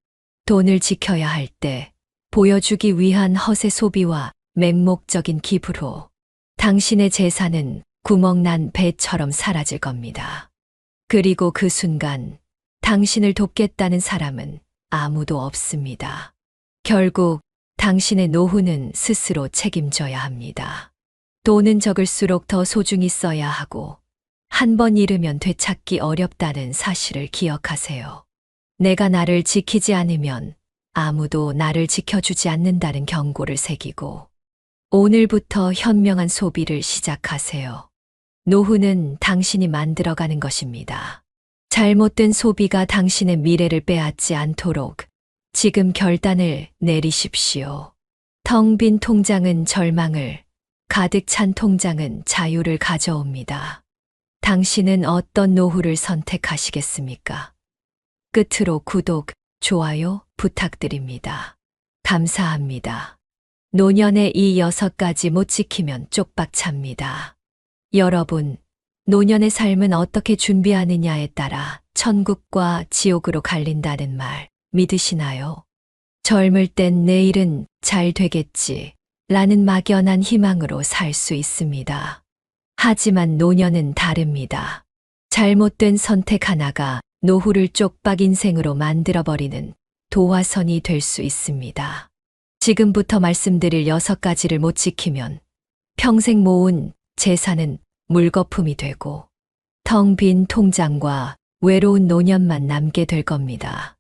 돈을 지켜야 할 때 보여주기 위한 허세 소비와 맹목적인 기부로 당신의 재산은 구멍난 배처럼 사라질 겁니다. 그리고 그 순간 당신을 돕겠다는 사람은 아무도 없습니다. 결국 당신의 노후는 스스로 책임져야 합니다. 돈은 적을수록 더 소중히 써야 하고 한 번 잃으면 되찾기 어렵다는 사실을 기억하세요. 내가 나를 지키지 않으면 아무도 나를 지켜주지 않는다는 경고를 새기고 오늘부터 현명한 소비를 시작하세요. 노후는 당신이 만들어가는 것입니다. 잘못된 소비가 당신의 미래를 빼앗지 않도록 지금 결단을 내리십시오. 텅 빈 통장은 절망을, 가득 찬 통장은 자유를 가져옵니다. 당신은 어떤 노후를 선택하시겠습니까? 끝으로 구독, 좋아요 부탁드립니다. 감사합니다. 노년의 이 6가지 못 지키면 쪽박찹니다. 여러분, 노년의 삶은 어떻게 준비하느냐에 따라 천국과 지옥으로 갈린다는 말 믿으시나요? 젊을 땐 내일은 잘 되겠지 라는 막연한 희망으로 살 수 있습니다. 하지만 노년은 다릅니다. 잘못된 선택 하나가 노후를 쪽박 인생으로 만들어버리는 도화선이 될 수 있습니다. 지금부터 말씀드릴 6가지를 못 지키면 평생 모은 재산은 물거품이 되고 텅 빈 통장과 외로운 노년만 남게 될 겁니다.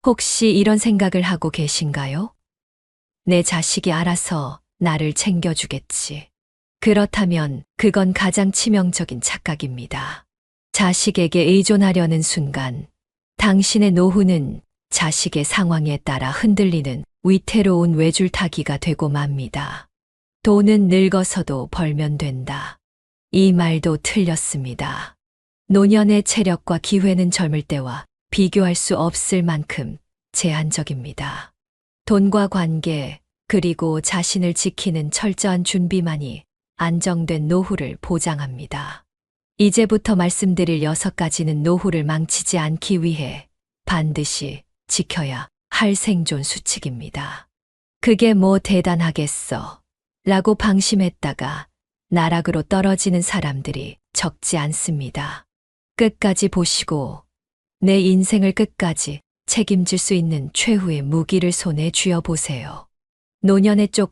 혹시 이런 생각을 하고 계신가요? 내 자식이 알아서 나를 챙겨주겠지. 그렇다면 그건 가장 치명적인 착각입니다. 자식에게 의존하려는 순간 당신의 노후는 자식의 상황에 따라 흔들리는 위태로운 외줄타기가 되고 맙니다. 돈은 늙어서도 벌면 된다. 이 말도 틀렸습니다. 노년의 체력과 기회는 젊을 때와 비교할 수 없을 만큼 제한적입니다. 돈과 관계, 그리고 자신을 지키는 철저한 준비만이 안정된 노후를 보장합니다. 이제부터 말씀드릴 6가지는 노후를 망치지 않기 위해 반드시 지켜야 할 생존 수칙입니다. 그게 뭐 대단하겠어 라고 방심했다가 나락으로 떨어지는 사람들이 적지 않습니다. 끝까지 보시고 내 인생을 끝까지 책임질 수 있는 최후의 무기를 손에 쥐어보세요. 노년의